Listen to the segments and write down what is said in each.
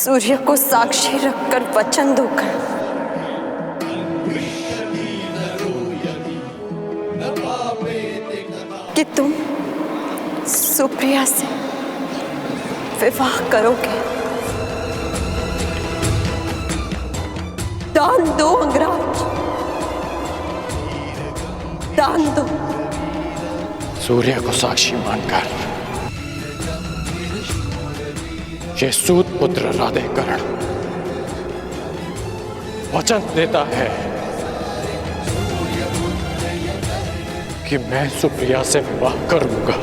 सूर्य को साक्षी रखकर वचन दूंगा कि तुम सुप्रिया से विवाह करोगे। दान दो अंगराज, दान दो। सूर्य को साक्षी मानकर ये सूत पुत्र राधेकरण वचन देता है कि मैं सुप्रिया से विवाह करूंगा।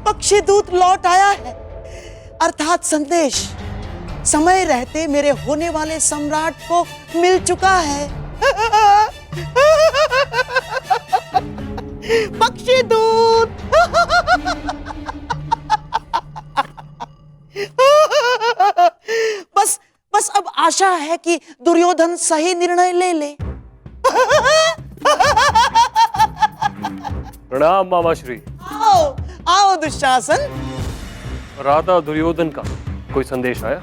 पक्षीदूत लौट आया है, अर्थात संदेश समय रहते मेरे होने वाले सम्राट को मिल चुका है। पक्षीदूत बस अब आशा है कि दुर्योधन सही निर्णय ले ले। प्रणाम मामाश्री। आओ आओ दुशासन। राधा दुर्योधन का कोई संदेश आया?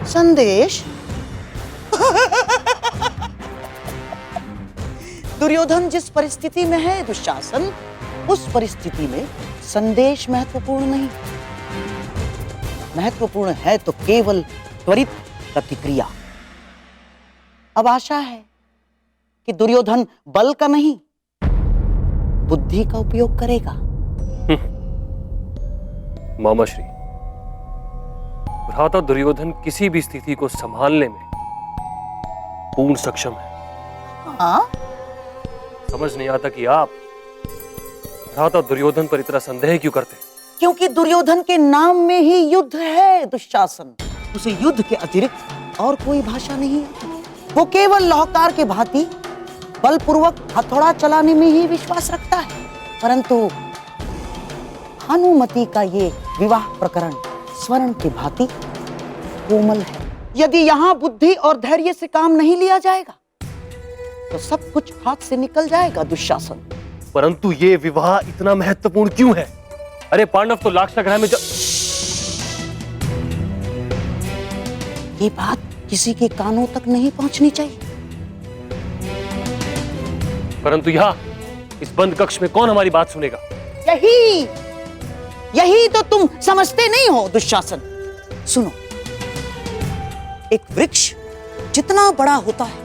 संदेश? दुर्योधन जिस परिस्थिति में है दुशासन, उस परिस्थिति में संदेश महत्वपूर्ण नहीं। महत्वपूर्ण है तो केवल त्वरित प्रतिक्रिया। अब आशा है कि दुर्योधन बल का नहीं, बुद्धि का उपयोग करेगा। मामाश्री, भ्राता दुर्योधन किसी भी स्थिति को संभालने में पूर्ण सक्षम है। हाँ? समझ नहीं आता कि आप भ्राता दुर्योधन पर इतना संदेह क्यों करते हैं? क्योंकि दुर्योधन के नाम में ही युद्ध है दुशासन। उसे युद्ध के अतिरिक्त और कोई भाषा नहीं है। वो केवल लाहौकार के भांति बलपूर्वक हथौड़ा चलाने में ही विश्वास रखता है। परंतु भानुमति का ये विवाह प्रकरण स्वर्ण के भांति कोमल है। यदि यहाँ बुद्धि और धैर्य से काम नहीं लिया जाएगा तो सब कुछ हाथ से निकल जाएगा दुशासन। परंतु ये विवाह इतना महत्वपूर्ण क्यों है? अरे पांडव तो लाक्षागृह में ये बात किसी के कानों तक नहीं पहुंचनी चाहिए। परंतु यहाँ इस बंद कक्ष में कौन हमारी बात सुनेगा? यही तो तुम समझते नहीं हो दुशासन। सुनो, एक वृक्ष जितना बड़ा होता है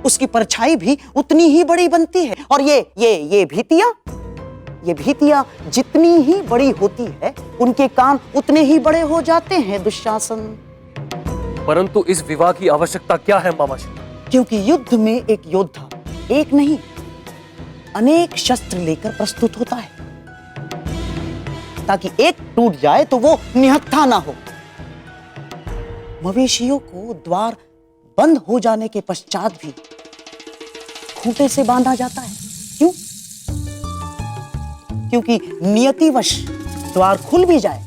उसकी परछाई भी उतनी ही बड़ी बनती है। और ये भीतियां जितनी ही बड़ी होती है उनके कान उतने ही बड़े हो जाते हैं दुशासन। परंतु इस विवाह की आवश्यकता क्या है मामाश्री? क्योंकि युद्ध में एक योद्धा एक नहीं अनेक शस्त्र लेकर प्रस्तुत होता है, ताकि एक टूट जाए तो वो निहत्था ना हो। मवेशियों को द्वार बंद हो जाने के पश्चात भी खूंटे से बांधा जाता है। क्यों? क्योंकि नियतिवश द्वार खुल भी जाए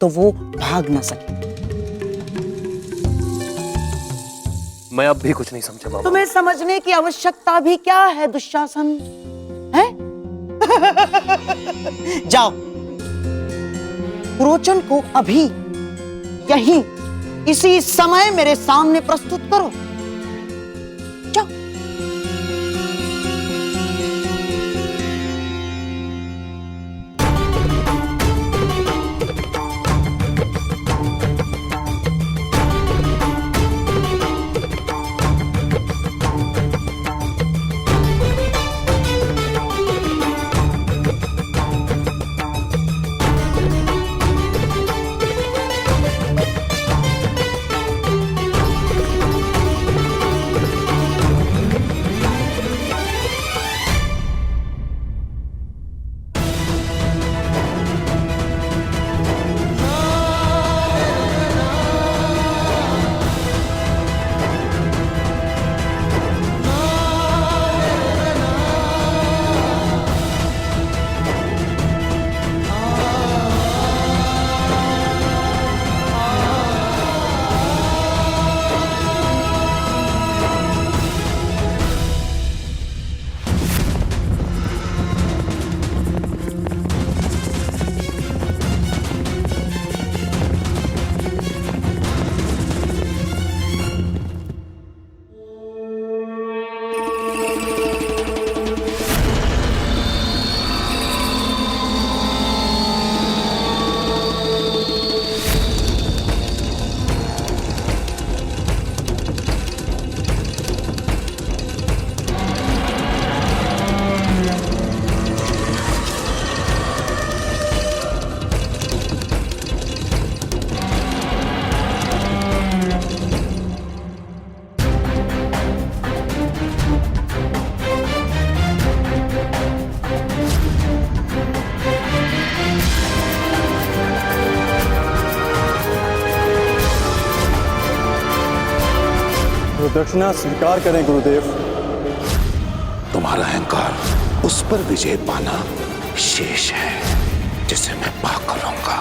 तो वो भाग ना सके। मैं अब भी कुछ नहीं समझा मामा। तुम्हें समझने की आवश्यकता भी क्या है दुशासन? है? जाओ, पुरोचन को अभी यहीं इसी समय मेरे सामने प्रस्तुत करो। जाओ। दक्षिणा स्वीकार करें गुरुदेव। तुम्हारा अहंकार, उस पर विजय पाना शेष है जिसे मैं पाकर रहूंगा।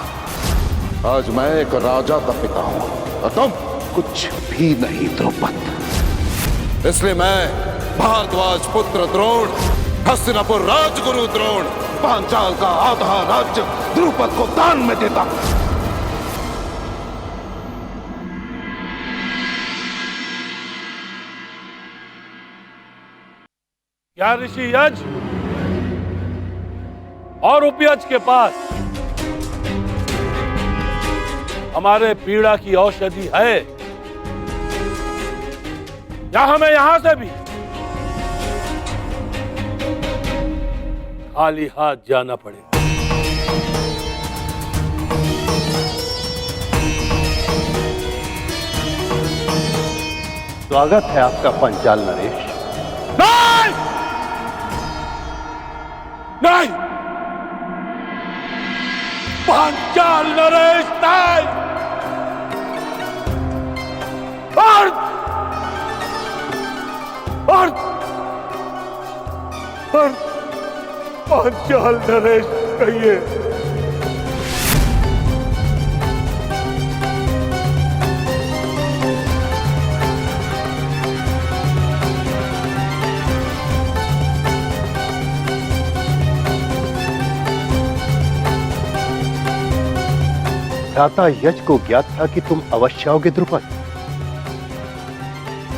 आज मैं एक राजा का पिता हूं और तुम कुछ भी नहीं द्रौपद। इसलिए मैं भारद्वाज पुत्र द्रोण, हस्तिनापुर राजगुरु द्रोण, पांचाल का आधा राज्य द्रुपद को दान में देता हूं। क्या ऋषि यज और उपयज के पास हमारे पीड़ा की औषधि है, या हमें यहां से भी खाली हाथ जाना पड़ेगा? स्वागत है आपका पंचाल नरेश। नहीं नहीं, पांचाल नरेश नहीं। और पांचाल नरेश कहिए। भ्राता यज को ज्ञात था कि तुम अवश्य आओगे द्रुपद।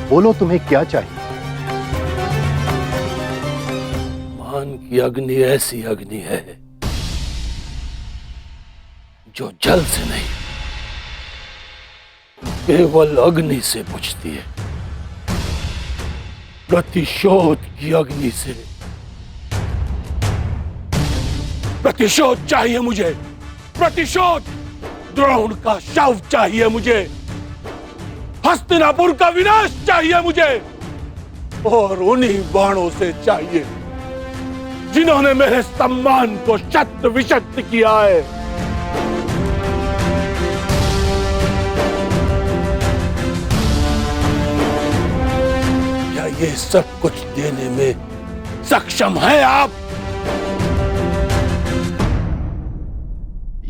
बोलो तुम्हें क्या चाहिए? मान की अग्नि ऐसी अग्नि है जो जल से नहीं, केवल अग्नि से बुझती है। प्रतिशोध की अग्नि से। प्रतिशोध चाहिए मुझे, प्रतिशोध। द्रोण का शव चाहिए मुझे, हस्तिनापुर का विनाश चाहिए मुझे, और उन्हीं बाणों से चाहिए जिन्होंने मेरे सम्मान को शत विशत किया है। क्या ये सब कुछ देने में सक्षम है आप?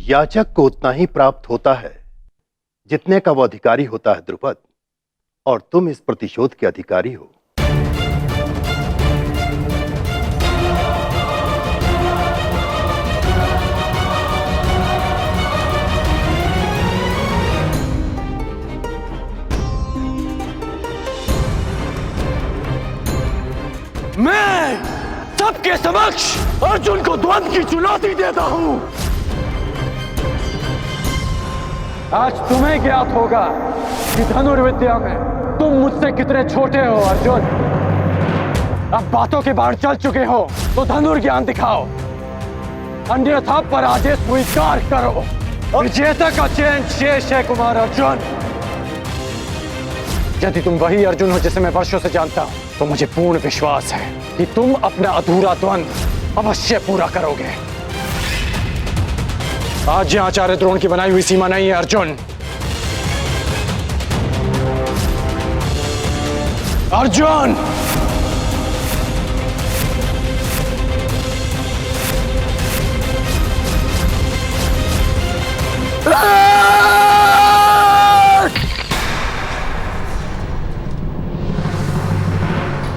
याचक को उतना ही प्राप्त होता है जितने का वो अधिकारी होता है द्रुपद, और तुम इस प्रतिशोध के अधिकारी हो। मैं सबके समक्ष अर्जुन को द्वंद्व की चुनौती देता हूं। आज तुम्हें ज्ञात होगा कि धनुर्विद्या में तुम मुझसे कितने छोटे हो अर्जुन। अब बातों के बाहर चल चुके हो तो धनुर्ज्ञान दिखाओ, अन्यथा पराजय स्वीकार करो। विजेता का चयन शेष है कुमार अर्जुन। यदि तुम वही अर्जुन हो जिसे मैं वर्षों से जानता हूं, तो मुझे पूर्ण विश्वास है कि तुम अपना अधूरा द्वंद्व अवश्य पूरा करोगे। आज यह आचार्य द्रोण की बनाई हुई सीमा नहीं है अर्जुन। अर्जुन,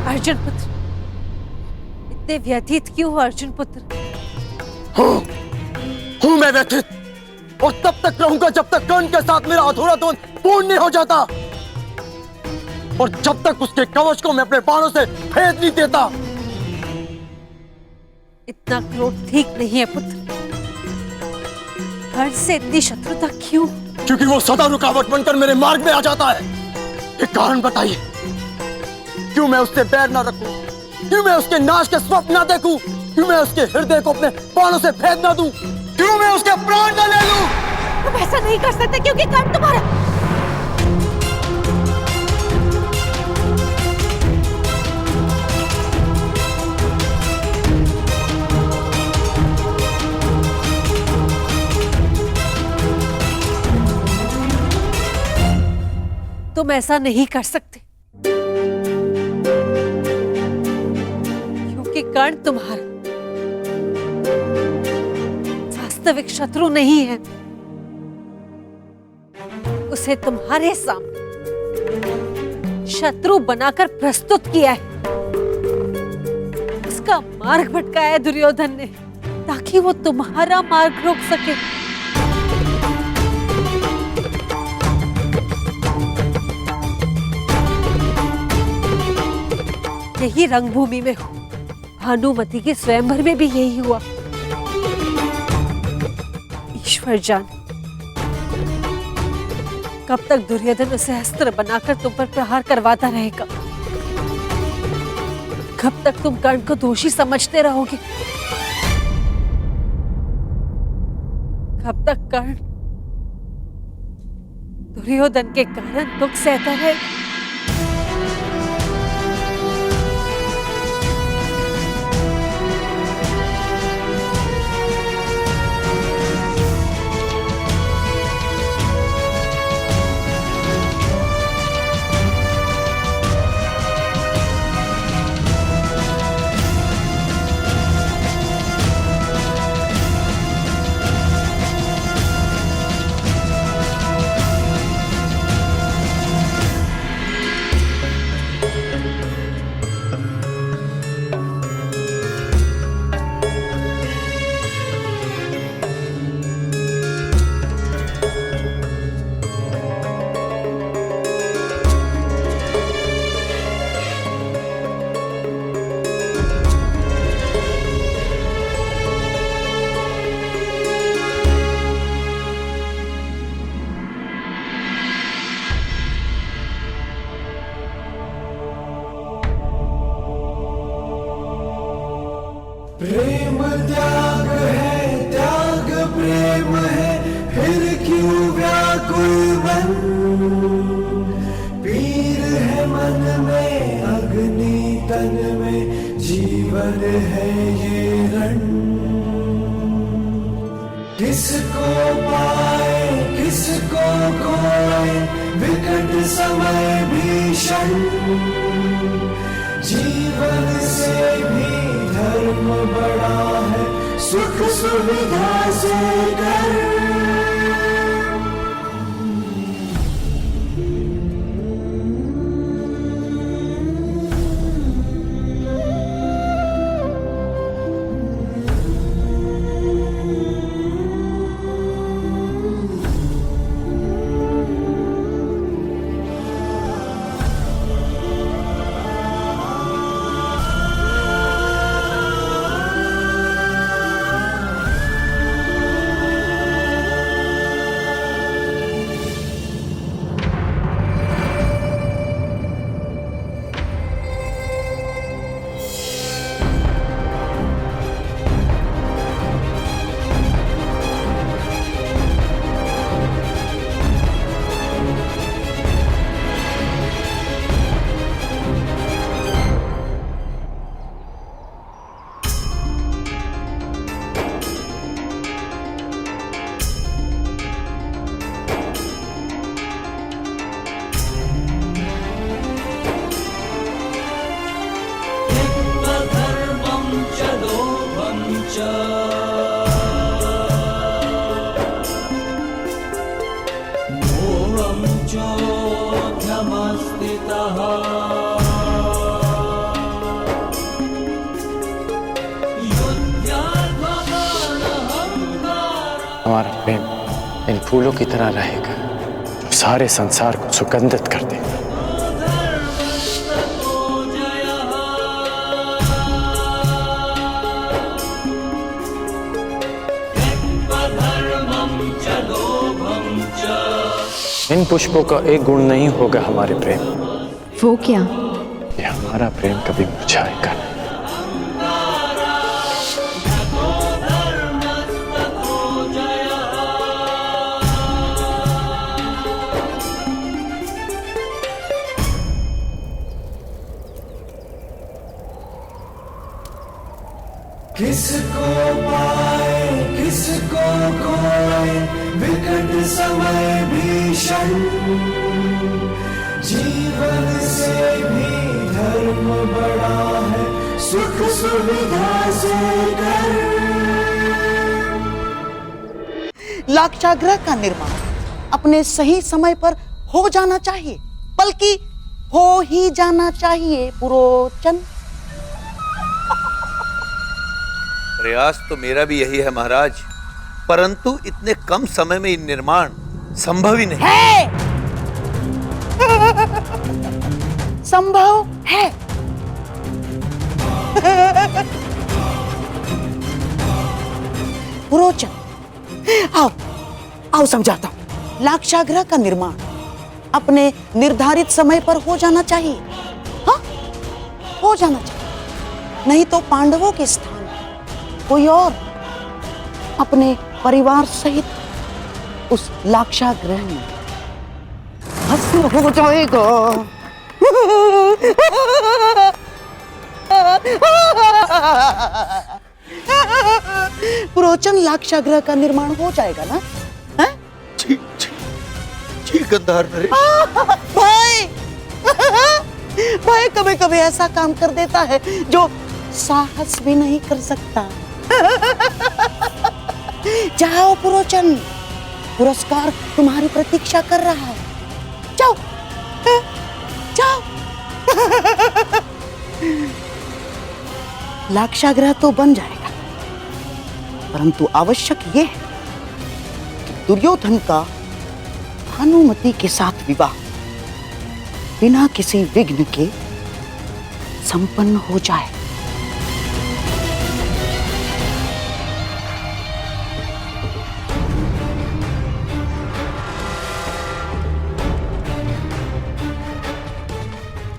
अर्जुन पुत्र, इतने व्यथित क्यों हो अर्जुन पुत्र? हूं मैं व्यथित, और तब तक रहूंगा जब तक कर्ण के साथ मेरा अधूरा द्वंद्व पूर्ण नहीं हो जाता, और जब तक उसके कवच को मैं अपने बाणों से भेद नहीं देता। इतना क्रोध ठीक नहीं है पुत्र। कर्ण से इतनी शत्रुता क्यों? क्योंकि वो सदा रुकावट बनकर मेरे मार्ग में आ जाता है। एक कारण बताइए, क्यों मैं उससे बैर ना रखूं? क्यों मैं उसके नाश के स्वप्न ना देखूं? क्यों मैं उसके हृदय को अपने बाणों से भेद ना दूं? क्यों मैं उसके प्राण न ले लूं? तुम ऐसा नहीं कर सकते क्योंकि कर्ण तुम्हारा। तुम ऐसा नहीं कर सकते क्योंकि कर्ण तुम्हारा वास्तविक शत्रु नहीं है, उसे तुम्हारे सामने शत्रु बनाकर प्रस्तुत किया है। उसका मार्ग भटकाया दुर्योधन ने ताकि वो तुम्हारा मार्ग रोक सके। यही रंगभूमि में हो, भानुमति के स्वयंवर में भी यही हुआ। ईश्वर जाने कब तक दुर्योधन उसे अस्त्र बनाकर तुम पर प्रहार करवाता रहेगा, कब तक तुम कर्ण को दोषी समझते रहोगे, कब तक कर्ण दुर्योधन के कारण दुख सहता रहेगा। प्रेम त्याग है, त्याग प्रेम है, फिर क्यों व्याकुल मन। पीर है मन में, अग्नि तन में, जीवन है ये रण। किसको पाए किसको खोए, विकट समय भीषण। जीवन से भी धर्म बड़ा है, सुख सुविधा से कर। हमारा प्रेम इन फूलों की तरह रहेगा जो सारे संसार को सुगंधित कर देगा। इन पुष्पों का एक गुण नहीं होगा हमारे प्रेम। वो क्या? ये हमारा प्रेम कभी मुरझाएगा नहीं। किसको पाए किसको खोए, विकट समय भीषण। जीवन से भी धर्म बड़ा है, सुख सुविधा से कर। लाक्षागृह का निर्माण अपने सही समय पर हो जाना चाहिए, बल्कि हो ही जाना चाहिए पुरोचन। प्रयास तो मेरा भी यही है महाराज, परंतु इतने कम समय में निर्माण संभव ही नहीं है। संभव है। पुरोचन, आओ आओ समझाता हूं। लाक्षागृह का निर्माण अपने निर्धारित समय पर हो जाना चाहिए। हाँ, हो जाना चाहिए, नहीं तो पांडवों के स्थान कोई और अपने परिवार सहित उस लाक्षागृह में भस्म हो जाएगा। पुरोचन, लाक्षागृह का निर्माण हो जाएगा ना? है? जी गंधार नरेश। भाई भाई कभी कभी ऐसा काम कर देता है जो साहस भी नहीं कर सकता। जाओ पुरोचन, पुरस्कार तुम्हारी प्रतीक्षा कर रहा है। जाओ जाओ। लाक्षागृह तो बन जाएगा, परंतु आवश्यक यह है कि दुर्योधन का भानुमति के साथ विवाह बिना किसी विघ्न के संपन्न हो जाए।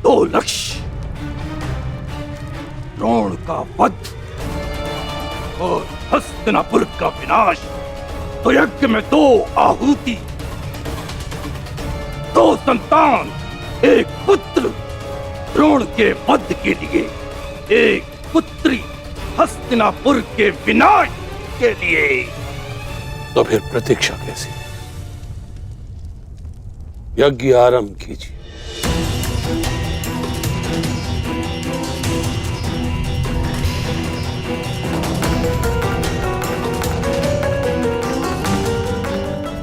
दो लक्ष्य, द्रोण का वध और हस्तिनापुर का विनाश। तो यज्ञ में दो आहुति, दो संतान, एक पुत्र द्रोण के वध के लिए, एक पुत्री हस्तिनापुर के विनाश के लिए। तो फिर प्रतीक्षा कैसी? यज्ञ आरंभ कीजिए।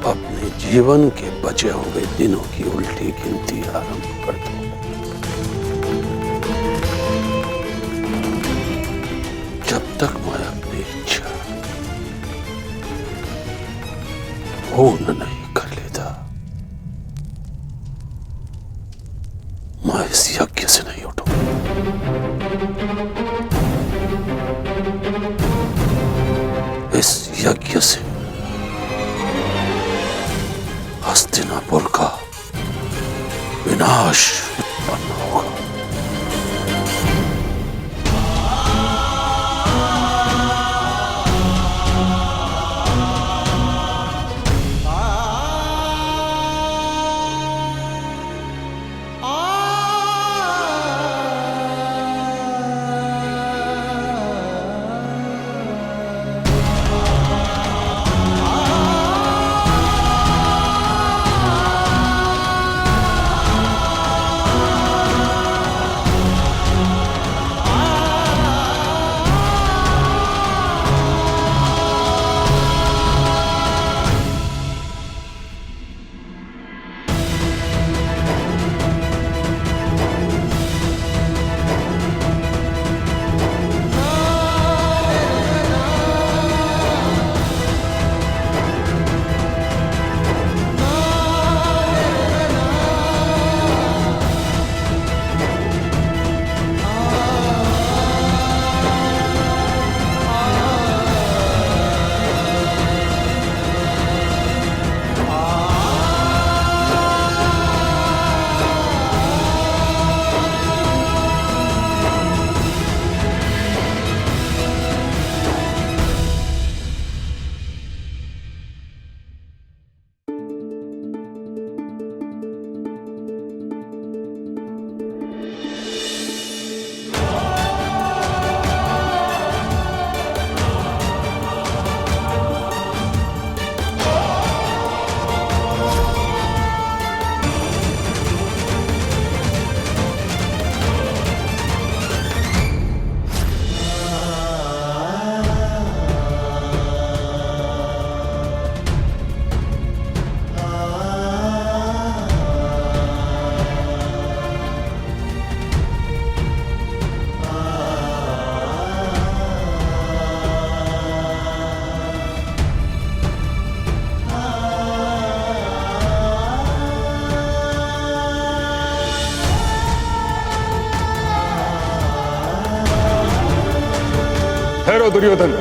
अपने जीवन के बचे हुए दिनों की उल्टी गिनती आरंभ कर दो। जब तक मैं अपनी इच्छा पूर्ण नहीं कर लेता, मैं इस यज्ञ से नहीं उठूंगा। इस यज्ञ से हस्तिनापुर का विनाश उत्पन्न होगा। ठहरो दुर्योधन।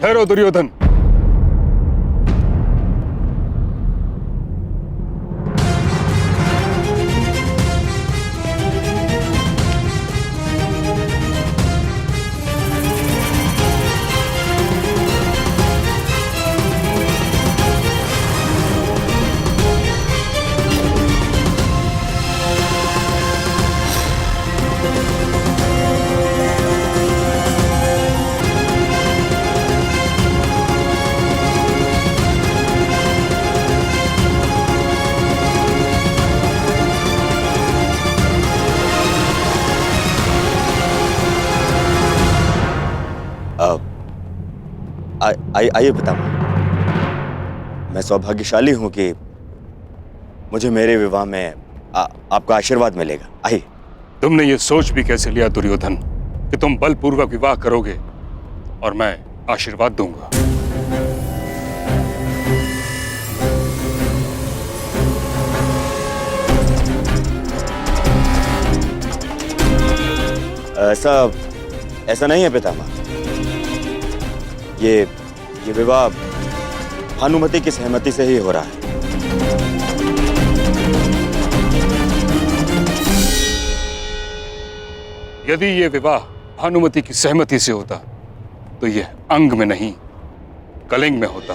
ठहरो दुर्योधन। आइए पितामह, मैं सौभाग्यशाली हूं कि मुझे मेरे विवाह में आपका आशीर्वाद मिलेगा। आइए। तुमने ये सोच भी कैसे लिया दुर्योधन कि तुम बलपूर्वक विवाह करोगे और मैं आशीर्वाद दूंगा? ऐसा नहीं है पितामह। ये विवाह भानुमति की सहमति से ही हो रहा है। यदि ये विवाह भानुमति की सहमति से होता तो यह अंग में नहीं कलिंग में होता।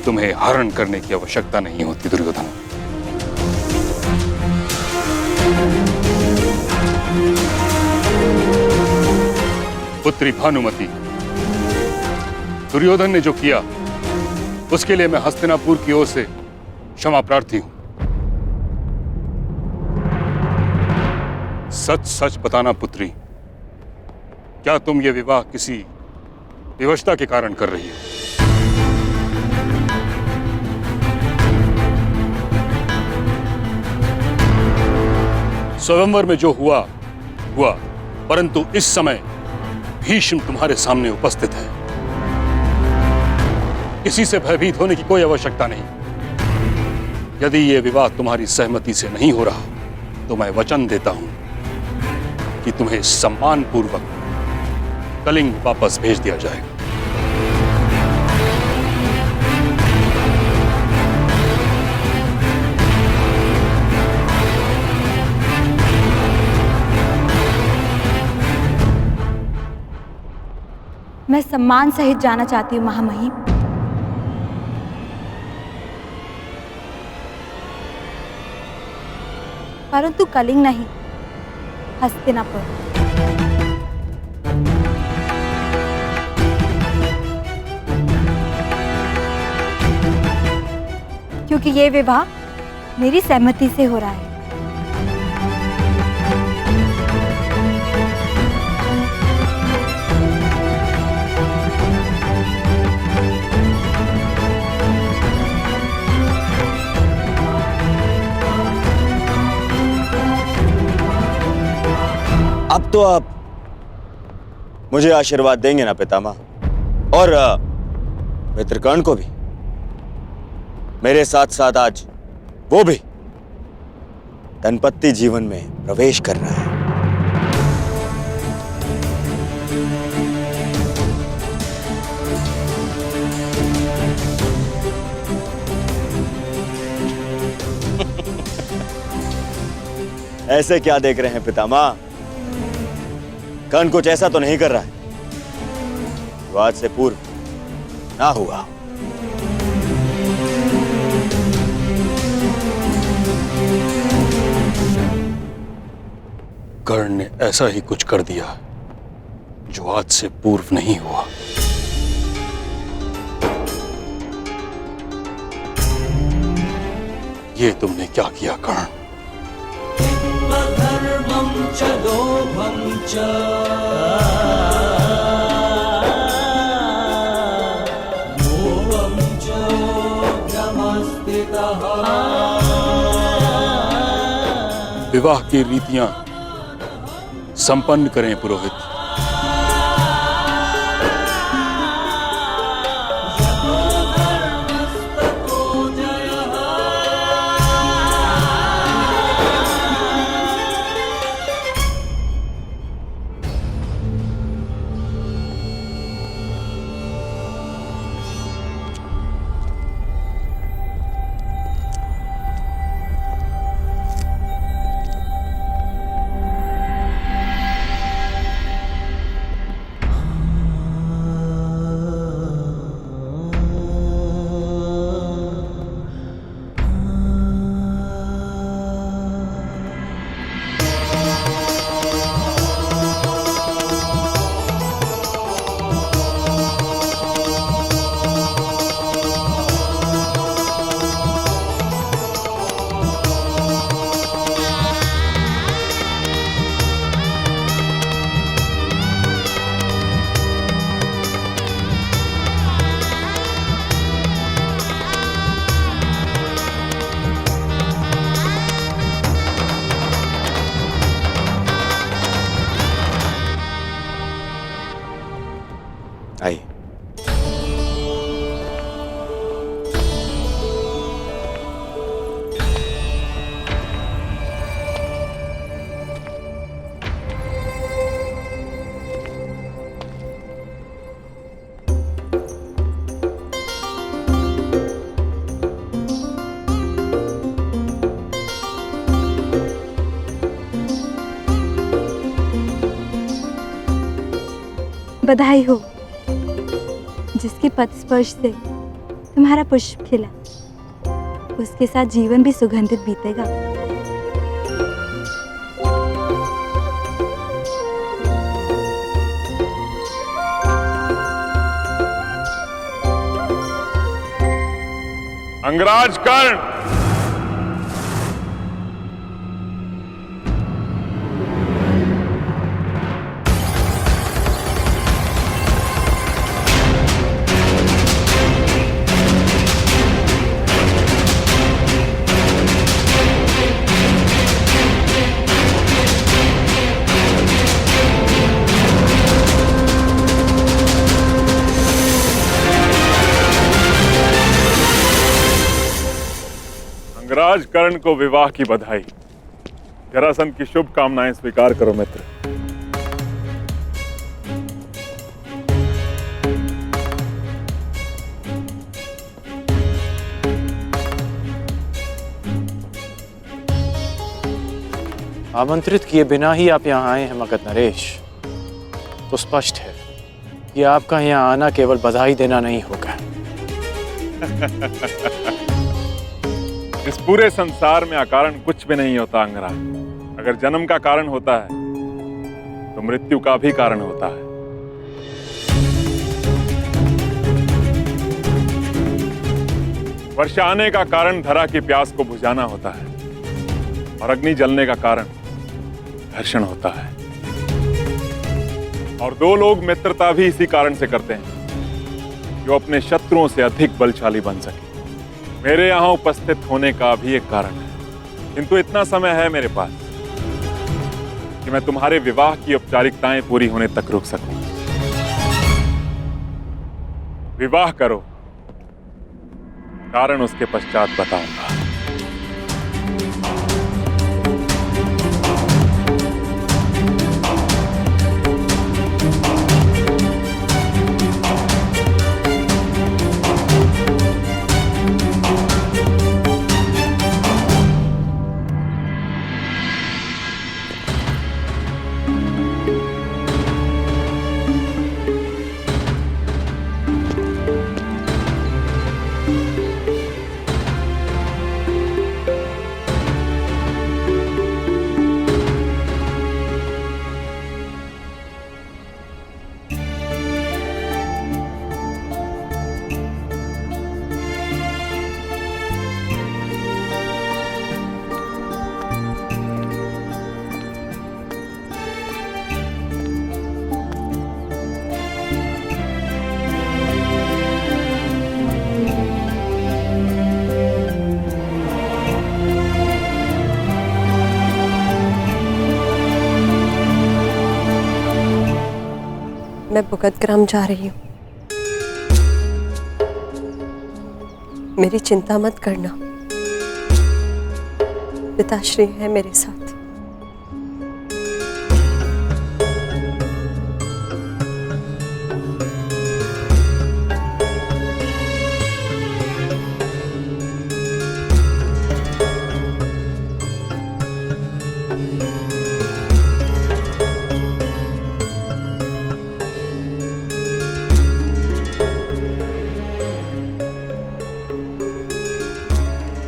तुम्हें हरण करने की आवश्यकता नहीं होती दुर्योधन। पुत्री भानुमति, दुर्योधन ने जो किया उसके लिए मैं हस्तिनापुर की ओर से क्षमा प्रार्थी हूं। सच सच बताना पुत्री, क्या तुम ये विवाह किसी विवशता के कारण कर रही हो? स्वयंवर में जो हुआ हुआ, परंतु इस समय भीष्म तुम्हारे सामने उपस्थित है। किसी से भयभीत होने की कोई आवश्यकता नहीं। यदि यह विवाह तुम्हारी सहमति से नहीं हो रहा तो मैं वचन देता हूं कि तुम्हें सम्मानपूर्वक कलिंग वापस भेज दिया जाएगा। मैं सम्मान सहित जाना चाहती हूँ महामहिम। परंतु कलिंग नहीं, हस्तिनापुर। क्योंकि ये विवाह मेरी सहमति से हो रहा है। अब तो आप मुझे आशीर्वाद देंगे ना पितामह, और मित्रकर्ण को भी। मेरे साथ साथ आज वो भी दंपत्ति जीवन में प्रवेश कर रहा है। ऐसे क्या देख रहे हैं पितामह? कर्ण कुछ ऐसा तो नहीं कर रहा है जो आज से पूर्व ना हुआ। कर्ण ने ऐसा ही कुछ कर दिया जो आज से पूर्व नहीं हुआ। ये तुमने क्या किया कर्ण? अधर्मं च लोभं च मोहं च भ्रमस्थितः। विवाह की रीतियां संपन्न करें पुरोहित। आइए। बधाई हो, जिसके पद स्पर्श से तुम्हारा पुष्प खिला, उसके साथ जीवन भी सुगंधित बीतेगा। अंगराज कर्ण, अंगराज कर्ण को विवाह की बधाई। जरासंध की शुभकामनाएं स्वीकार करो मित्र। आमंत्रित किए बिना ही आप यहाँ आए हैं मगध नरेश, तो स्पष्ट है कि आपका यहाँ आना केवल बधाई देना नहीं होगा। इस पूरे संसार में अकारण कुछ भी नहीं होता अंगराज। अगर जन्म का कारण होता है तो मृत्यु का भी कारण होता है। वर्षा आने का कारण धरा की प्यास को बुझाना होता है और अग्नि जलने का कारण घर्षण होता है। और दो लोग मित्रता भी इसी कारण से करते हैं, जो अपने शत्रुओं से अधिक बलशाली बन सके। मेरे यहां उपस्थित होने का भी एक कारण है, किंतु इतना समय है मेरे पास कि मैं तुम्हारे विवाह की औपचारिकताएं पूरी होने तक रुक सकूं। विवाह करो, कारण उसके पश्चात बताऊंगा। मैं भुगतग्राम जा रही हूँ। मेरी चिंता मत करना, पिताश्री है मेरे साथ।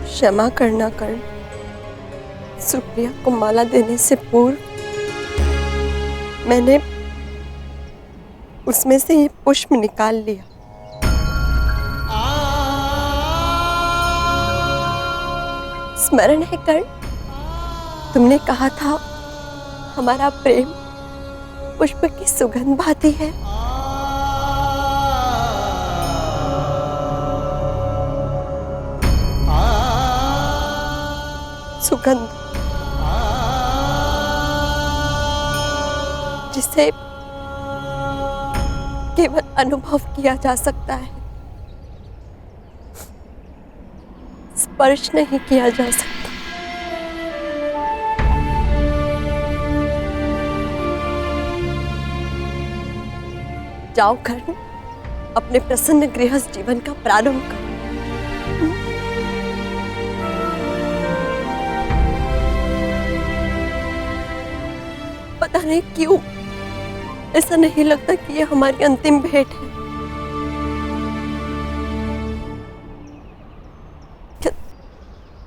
क्षमा करना कर्ण, सुप्रिया को माला देने से पूर्व मैंने उसमें से ये पुष्प निकाल लिया। स्मरण है कर्ण, तुमने कहा था हमारा प्रेम पुष्प की सुगंध भाती है। सुगंध जिसे केवल अनुभव किया जा सकता है, स्पर्श नहीं किया जा सकता। जाओ कर्ण, अपने प्रसन्न गृहस्थ जीवन का प्रारंभ करो। पता नहीं क्यों ऐसा नहीं लगता कि ये हमारी अंतिम भेंट है।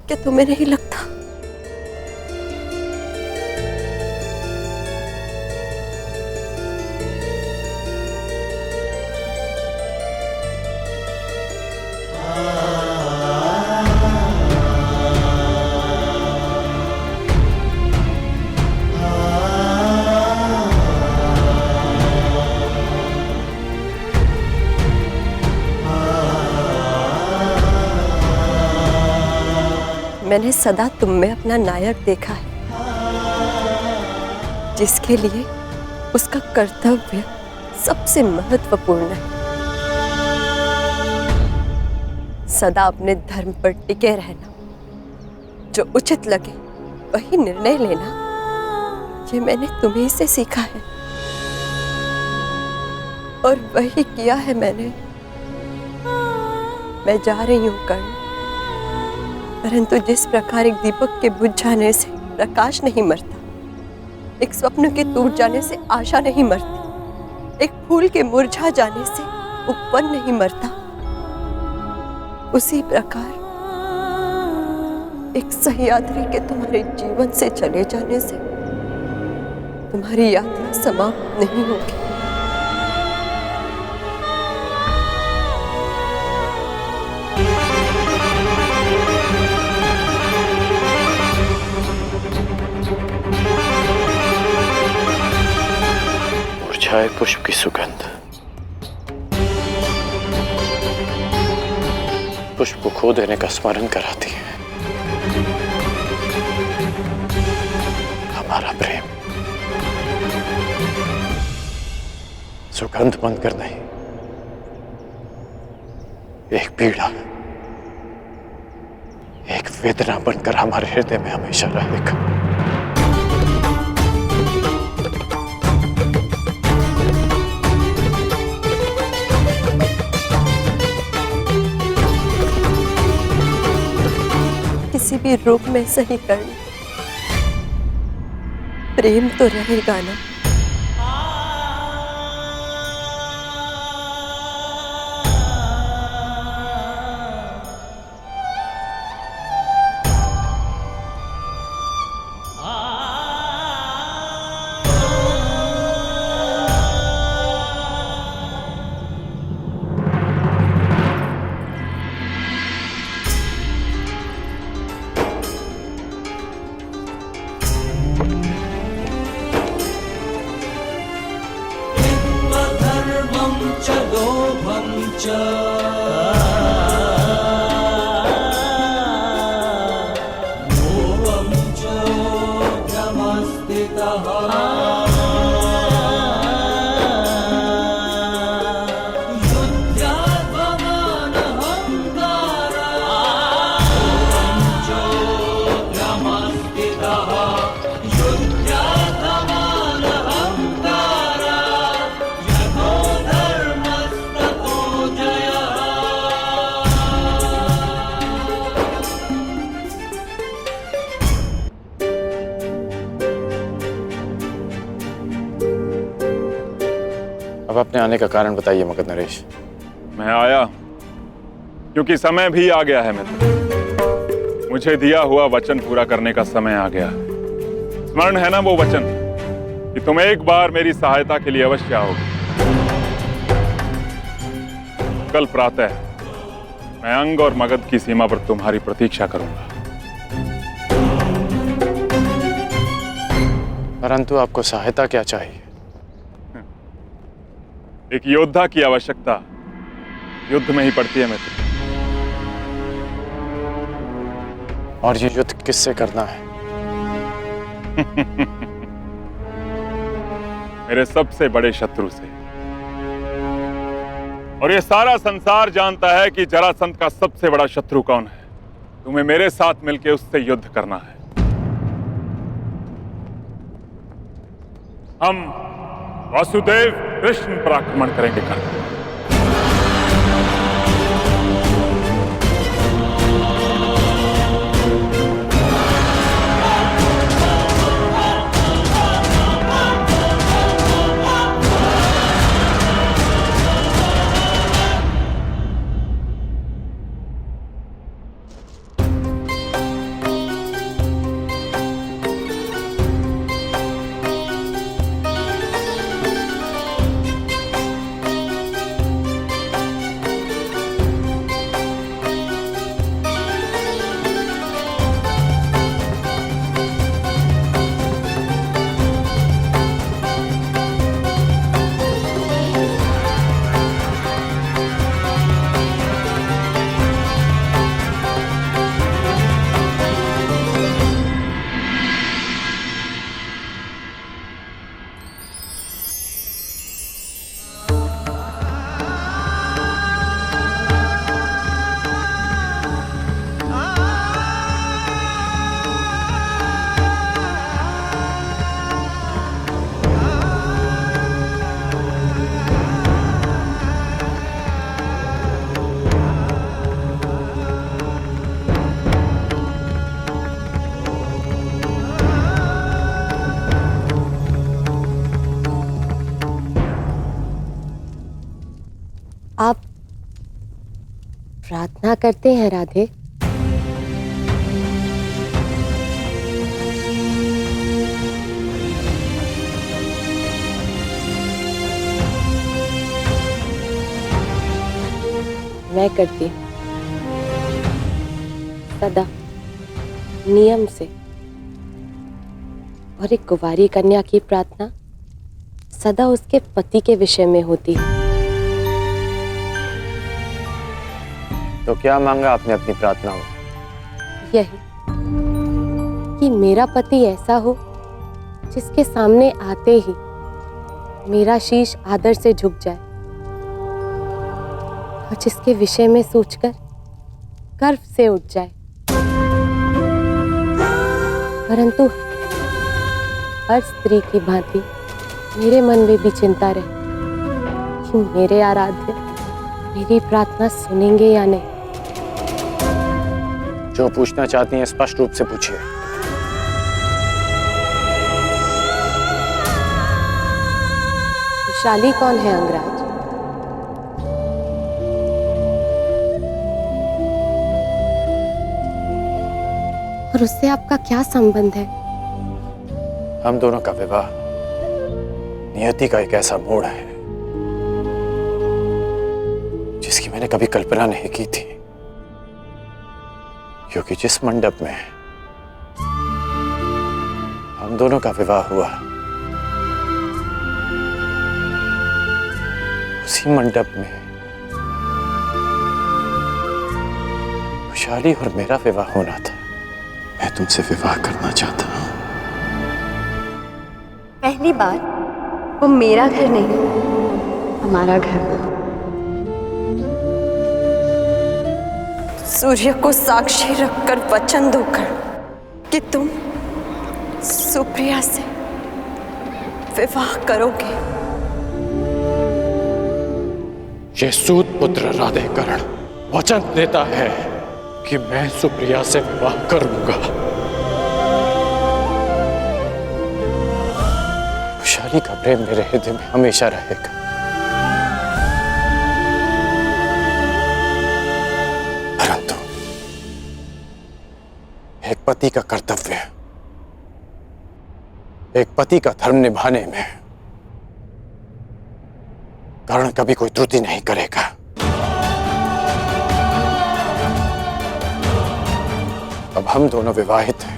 क्या तुम्हें नहीं लगता? मैंने सदा तुम में अपना नायक देखा है, जिसके लिए उसका कर्तव्य सबसे महत्वपूर्ण है। सदा अपने धर्म पर टिके रहना, जो उचित लगे वही निर्णय लेना, ये मैंने तुम्हीं से सीखा है और वही किया है मैंने। मैं जा रही हूँ कर्ण, परंतु जिस प्रकार एक दीपक के बुझ जाने से प्रकाश नहीं मरता, एक स्वप्न के टूट जाने से आशा नहीं मरती, एक फूल के मुरझा जाने से उपवन नहीं मरता, उसी प्रकार एक सह्याद्री के तुम्हारे जीवन से चले जाने से तुम्हारी यात्रा समाप्त नहीं होगी। मुरझाए पुष्प की सुगंध पुष्प को खो देने का स्मरण कराती है। हमारा प्रेम सुगंध बनकर नहीं, एक पीड़ा, एक वेदना बनकर हमारे हृदय में हमेशा रहेगा। किसी भी रूप में सही करना, प्रेम तो रहेगा ना। अपने आने का कारण बताइए मगध नरेश। मैं आया क्योंकि समय भी आ गया है मित्र। मुझे दिया हुआ वचन पूरा करने का समय आ गया। स्मरण है ना वो वचन कि तुम एक बार मेरी सहायता के लिए अवश्य आओगे। कल प्रातः मैं अंग और मगध की सीमा पर तुम्हारी प्रतीक्षा करूंगा। परंतु आपको सहायता क्या चाहिए? एक योद्धा की आवश्यकता युद्ध में ही पड़ती है मित्र। और ये युद्ध किससे करना है? मेरे सबसे बड़े शत्रु से। और ये सारा संसार जानता है कि जरासंध का सबसे बड़ा शत्रु कौन है। तुम्हें मेरे साथ मिलकर उससे युद्ध करना है। हम वासुदेव कृष्ण पर आक्रमण करेंगे कल। आप प्रार्थना करते हैं राधे? मैं करती हूँ सदा नियम से। और एक कुंवारी कन्या की प्रार्थना सदा उसके पति के विषय में होती है। तो क्या मांगा आपने अपनी प्रार्थना में? यही कि मेरा पति ऐसा हो जिसके सामने आते ही मेरा शीश आदर से झुक जाए और जिसके विषय में सोचकर गर्व से उठ जाए। परंतु हर स्त्री की भांति मेरे मन में भी चिंता रहे कि मेरे आराध्य मेरी प्रार्थना सुनेंगे या नहीं। जो पूछना चाहती हैं स्पष्ट रूप से पूछिए। विशाली कौन है अंगराज? और उससे आपका क्या संबंध है? हम दोनों का विवाह नियति का एक ऐसा मोड़ है जिसकी मैंने कभी कल्पना नहीं की थी। क्योंकि जिस मंडप में हम दोनों का विवाह हुआ उसी मंडप में विशाली और मेरा विवाह होना था। मैं तुमसे विवाह करना चाहता हूं। पहली बात, वो मेरा घर नहीं, हमारा घर। सूर्य को साक्षी रखकर वचन दोकर कि तुम सुप्रिया से विवाह करोगे। ये सूत पुत्र राधेकरण वचन देता है कि मैं सुप्रिया से विवाह करूंगा। विशाली का प्रेम मेरे हृदय में हमेशा रहेगा। पति का कर्तव्य है। एक पति का धर्म निभाने में कर्ण कभी कोई त्रुटि नहीं करेगा। अब हम दोनों विवाहित हैं,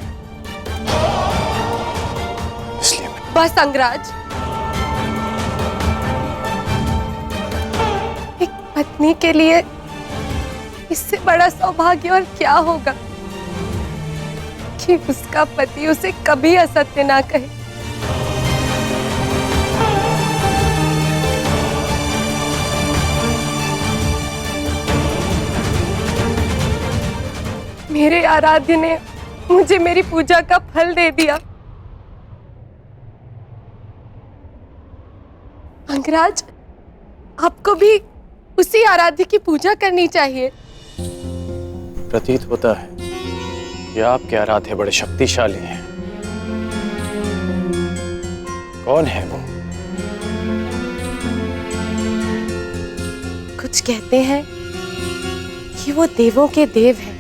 इसलिए बस अंगराज, एक पत्नी के लिए इससे बड़ा सौभाग्य और क्या होगा कि उसका पति उसे कभी असत्य ना कहे। मेरे आराध्य ने मुझे मेरी पूजा का फल दे दिया। अंगराज, आपको भी उसी आराध्य की पूजा करनी चाहिए। प्रतीत होता है कि आपके आराध्य बड़े शक्तिशाली हैं। कौन है वो? कुछ कहते हैं कि वो देवों के देव हैं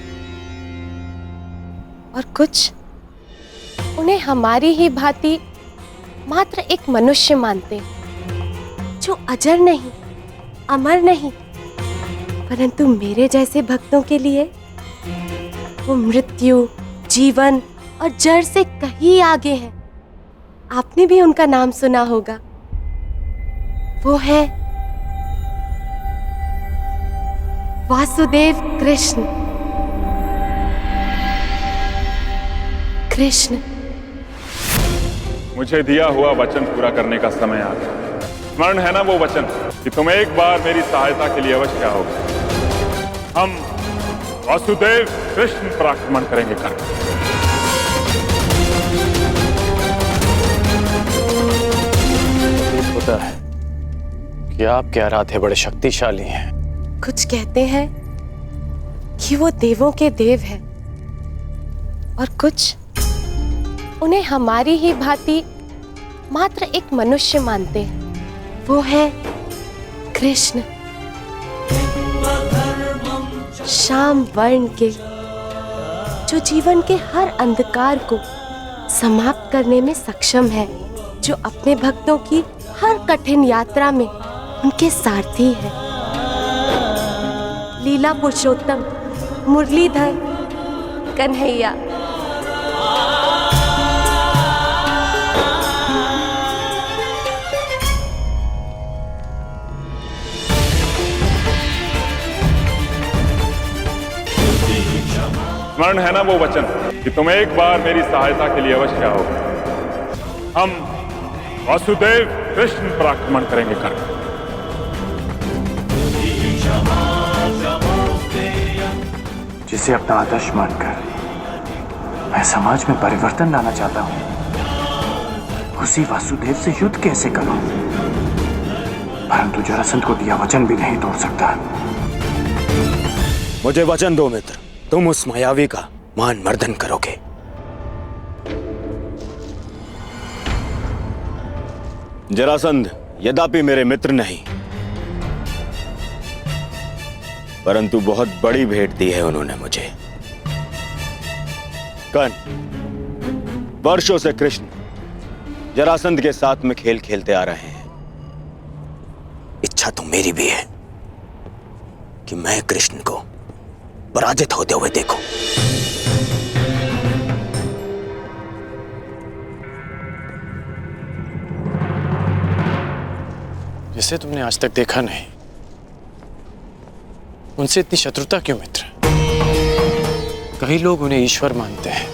और कुछ उन्हें हमारी ही भांति मात्र एक मनुष्य मानते हैं, जो अजर नहीं, अमर नहीं, परंतु मेरे जैसे भक्तों के लिए वो मृत्यु, जीवन और जड़ से कहीं आगे है। आपने भी उनका नाम सुना होगा। वो है वासुदेव कृष्ण। कृष्ण, मुझे दिया हुआ वचन पूरा करने का समय आ गया। स्मरण है ना वो वचन कि तुम एक बार मेरी सहायता के लिए अवश्य आओगे। हम वासुदेव कृष्ण पर आक्रमण करेंगे। होता है कि आपके आराध्य बड़े शक्तिशाली हैं। कुछ कहते हैं कि वो देवों के देव हैं और कुछ उन्हें हमारी ही भांति मात्र एक मनुष्य मानते हैं। वो है कृष्ण, श्याम वर्ण के, जो जीवन के हर अंधकार को समाप्त करने में सक्षम है, जो अपने भक्तों की हर कठिन यात्रा में उनके सारथी है। लीला पुरुषोत्तम, मुरलीधर, कन्हैया। स्मरण है ना वो वचन कि तुम एक बार मेरी सहायता के लिए अवश्य आओगे। हम वासुदेव कृष्ण पर आक्रमण करेंगे। जिसे अपना आदर्श मानकर मैं समाज में परिवर्तन लाना चाहता हूं, उसी वासुदेव से युद्ध कैसे करूं? परंतु जरासंध को दिया वचन भी नहीं तोड़ सकता। मुझे वचन दो मित्र, तुम उस मायावी का मान मर्दन करोगे। जरासंध यद्यपि मेरे मित्र नहीं, परंतु बहुत बड़ी भेंट दी है उन्होंने मुझे। कर्ण, वर्षों से कृष्ण जरासंध के साथ में खेल खेलते आ रहे हैं। इच्छा तो मेरी भी है कि मैं कृष्ण को पराजित होते हुए देखूं। जिसे तुमने आज तक देखा नहीं, उनसे इतनी शत्रुता क्यों मित्र? कई लोग उन्हें ईश्वर मानते हैं,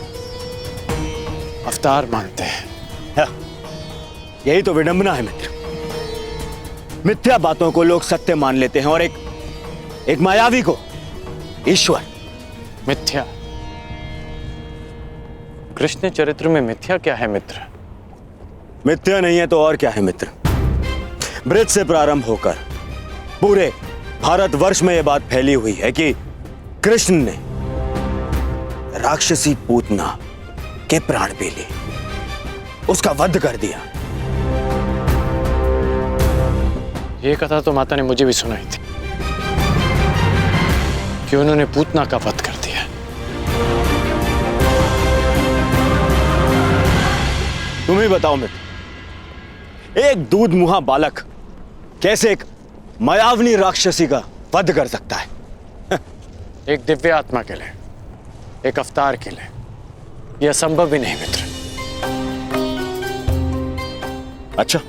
अवतार मानते हैं। यही तो विडंबना है मित्र। मिथ्या बातों को लोग सत्य मान लेते हैं और एक मायावी को ईश्वर। मिथ्या? कृष्ण चरित्र में मिथ्या क्या है मित्र? मिथ्या नहीं है तो और क्या है मित्र? ब्रज से प्रारंभ होकर पूरे भारतवर्ष में यह बात फैली हुई है कि कृष्ण ने राक्षसी पूतना के प्राण भी लिए, उसका वध कर दिया। ये कथा तो माता ने मुझे भी सुनाई थी कि उन्होंने पूतना का वध कर दिया। तुम ही बताओ मित्र, एक दूध मुहा बालक कैसे एक मायावनी राक्षसी का वध कर सकता है? एक दिव्य आत्मा के लिए, एक अवतार के लिए यह संभव भी नहीं मित्र। अच्छा,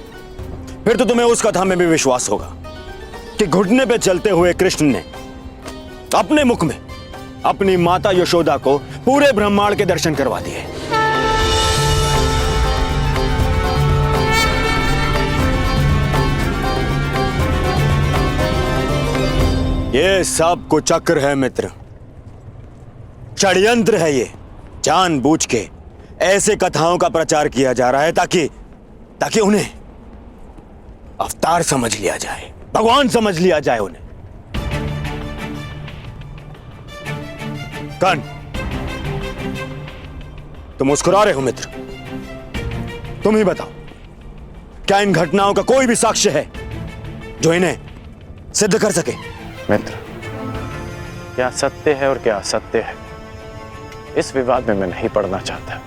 फिर तो तुम्हें उस कथा में भी विश्वास होगा कि घुटने पे चलते हुए कृष्ण ने अपने मुख में अपनी माता यशोदा को पूरे ब्रह्मांड के दर्शन करवा दिए। ये सब कुचक्र है मित्र, षड्यंत्र है ये। जानबूझ के ऐसे कथाओं का प्रचार किया जा रहा है ताकि उन्हें अवतार समझ लिया जाए, भगवान समझ लिया जाए उन्हें। कर्ण, तुम मुस्कुरा रहे हो मित्र, तुम ही बताओ, क्या इन घटनाओं का कोई भी साक्ष्य है जो इन्हें सिद्ध कर सके? मित्र, क्या सत्य है और क्या असत्य है, इस विवाद में मैं नहीं पड़ना चाहता।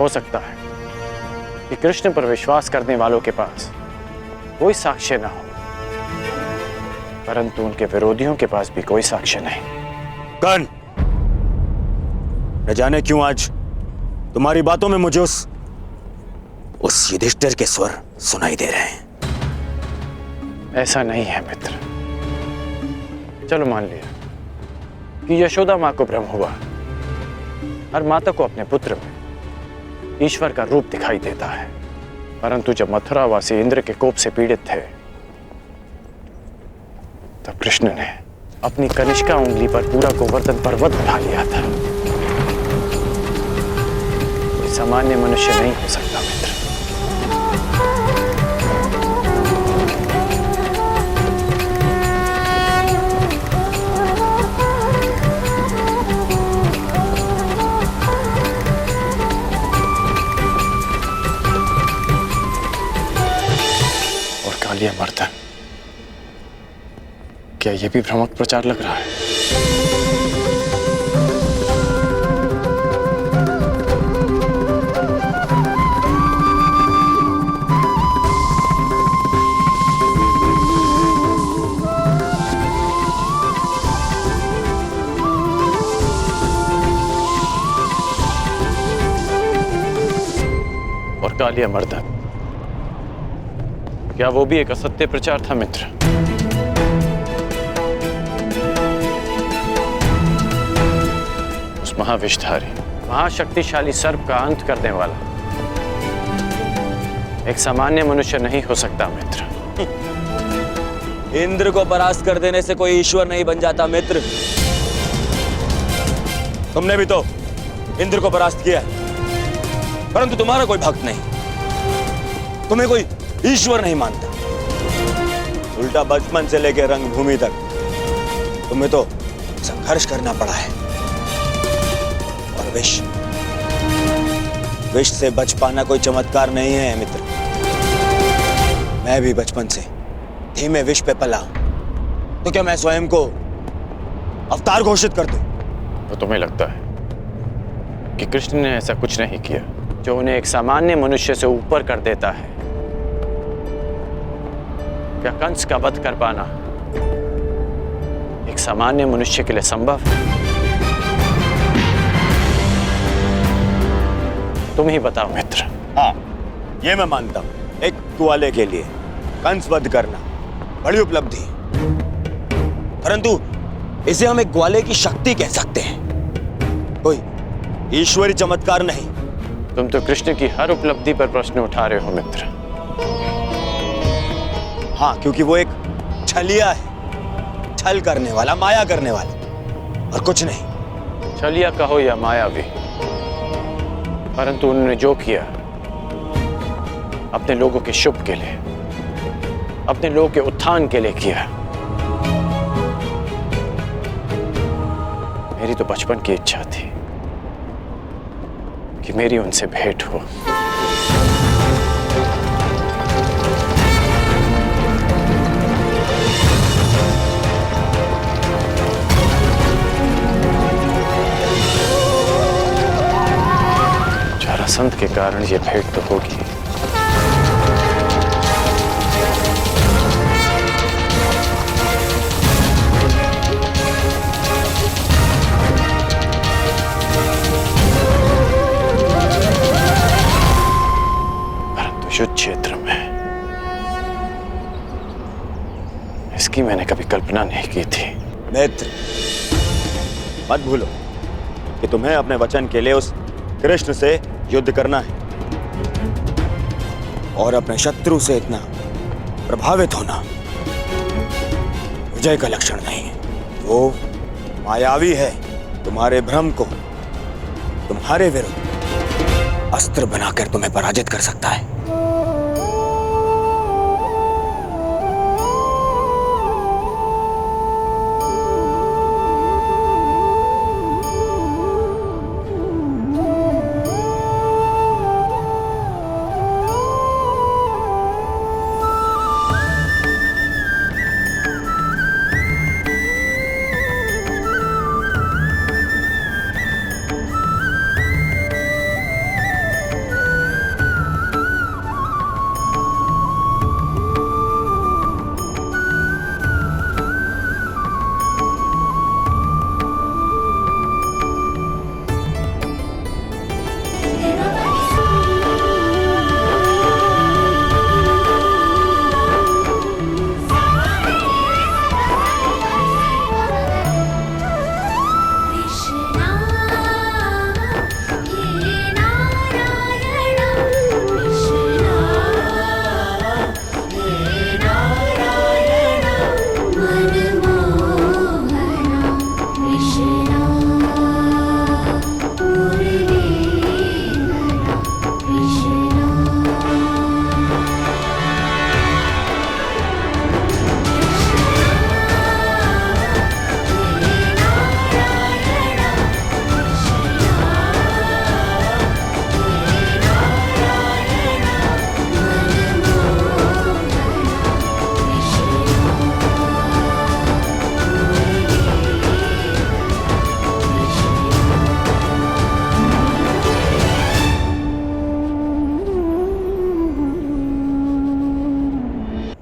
हो सकता है कि कृष्ण पर विश्वास करने वालों के पास कोई साक्ष्य ना हो, परंतु उनके विरोधियों के पास भी कोई साक्ष्य नहीं। कर्ण, न जाने क्यों आज तुम्हारी बातों में मुझे उस युधिष्ठिर के स्वर सुनाई दे रहे हैं। ऐसा नहीं है मित्र। चलो मान लिया कि यशोदा मां को भ्रम हुआ, हर माता को अपने पुत्र में ईश्वर का रूप दिखाई देता है, परंतु जब मथुरावासी इंद्र के कोप से पीड़ित थे तब कृष्ण ने अपनी कनिष्का उंगली पर पूरा गोवर्धन पर्वत उठा लिया था। कोई सामान्य मनुष्य नहीं हो सकता मित्र। कालिया मर्दन, क्या यह भी भ्रामक प्रचार लग रहा है? और कालिया मर्दन, क्या वो भी एक असत्य प्रचार था मित्र? उस महाविषधारी, महाशक्तिशाली सर्प का अंत करने वाला एक सामान्य मनुष्य नहीं हो सकता मित्र। इंद्र को परास्त कर देने से कोई ईश्वर नहीं बन जाता मित्र। तुमने भी तो इंद्र को परास्त किया, परंतु तुम्हारा कोई भक्त नहीं, तुम्हें कोई ईश्वर नहीं मानता। उल्टा बचपन से लेकर रंगभूमि तक तुम्हें तो संघर्ष करना पड़ा है। और विष से बच पाना कोई चमत्कार नहीं है मित्र। मैं भी बचपन से धीमे विष पे पला, तो क्या मैं स्वयं को अवतार घोषित कर दूं? तो तुम्हें लगता है कि कृष्ण ने ऐसा कुछ नहीं किया जो उन्हें एक सामान्य मनुष्य से ऊपर कर देता है? क्या कंस का वध कर पाना एक सामान्य मनुष्य के लिए संभव है? तुम ही बताओ मित्र। हाँ, ये मैं मानता हूं, एक ग्वाले के लिए कंस वध करना बड़ी उपलब्धि, परंतु इसे हम एक ग्वाले की शक्ति कह सकते हैं, कोई ईश्वरी चमत्कार नहीं। तुम तो कृष्ण की हर उपलब्धि पर प्रश्न उठा रहे हो मित्र। हाँ, क्योंकि वो एक छलिया है, छल करने वाला, माया करने वाला, और कुछ नहीं। छलिया कहो या मायावी, परंतु उन्होंने जो किया अपने लोगों के शुभ के लिए, अपने लोगों के उत्थान के लिए किया। मेरी तो बचपन की इच्छा थी कि मेरी उनसे भेंट हो। जरासंध के कारण ये भेंट तो होगी। परंतु युद्ध क्षेत्र में इसकी मैंने कभी कल्पना नहीं की थी। मित्र, मत भूलो कि तुम्हें अपने वचन के लिए उस कृष्ण से युद्ध करना है, और अपने शत्रु से इतना प्रभावित होना विजय का लक्षण नहीं है। वो मायावी है, तुम्हारे भ्रम को तुम्हारे विरुद्ध अस्त्र बनाकर तुम्हें पराजित कर सकता है।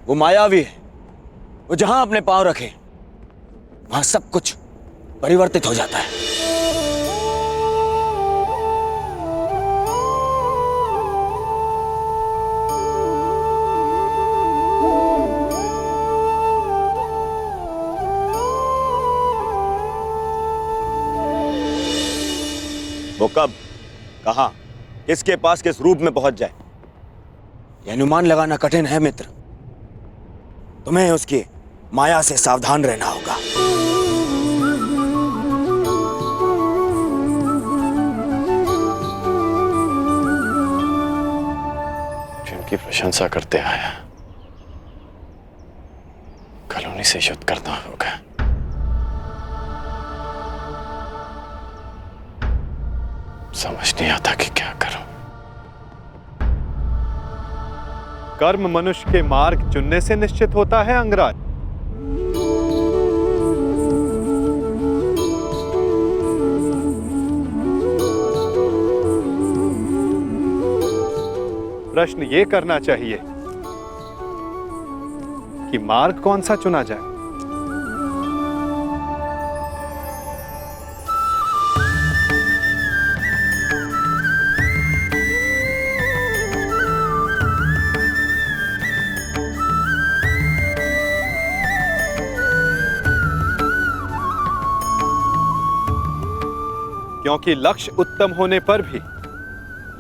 वो मायावी है, वो जहां अपने पांव रखे वहां सब कुछ परिवर्तित हो जाता है। वो कब, कहां, किसके पास किस रूप में पहुंच जाए, यह अनुमान लगाना कठिन है मित्र। तुम्हें उसकी माया से सावधान रहना होगा। जिनकी प्रशंसा करते आया, कल उन्हीं से युद्ध करना होगा। समझ नहीं आता कि क्या करूं। कर्म मनुष्य के मार्ग चुनने से निश्चित होता है अंगराज। प्रश्न ये करना चाहिए कि मार्ग कौन सा चुना जाए। क्योंकि लक्ष्य उत्तम होने पर भी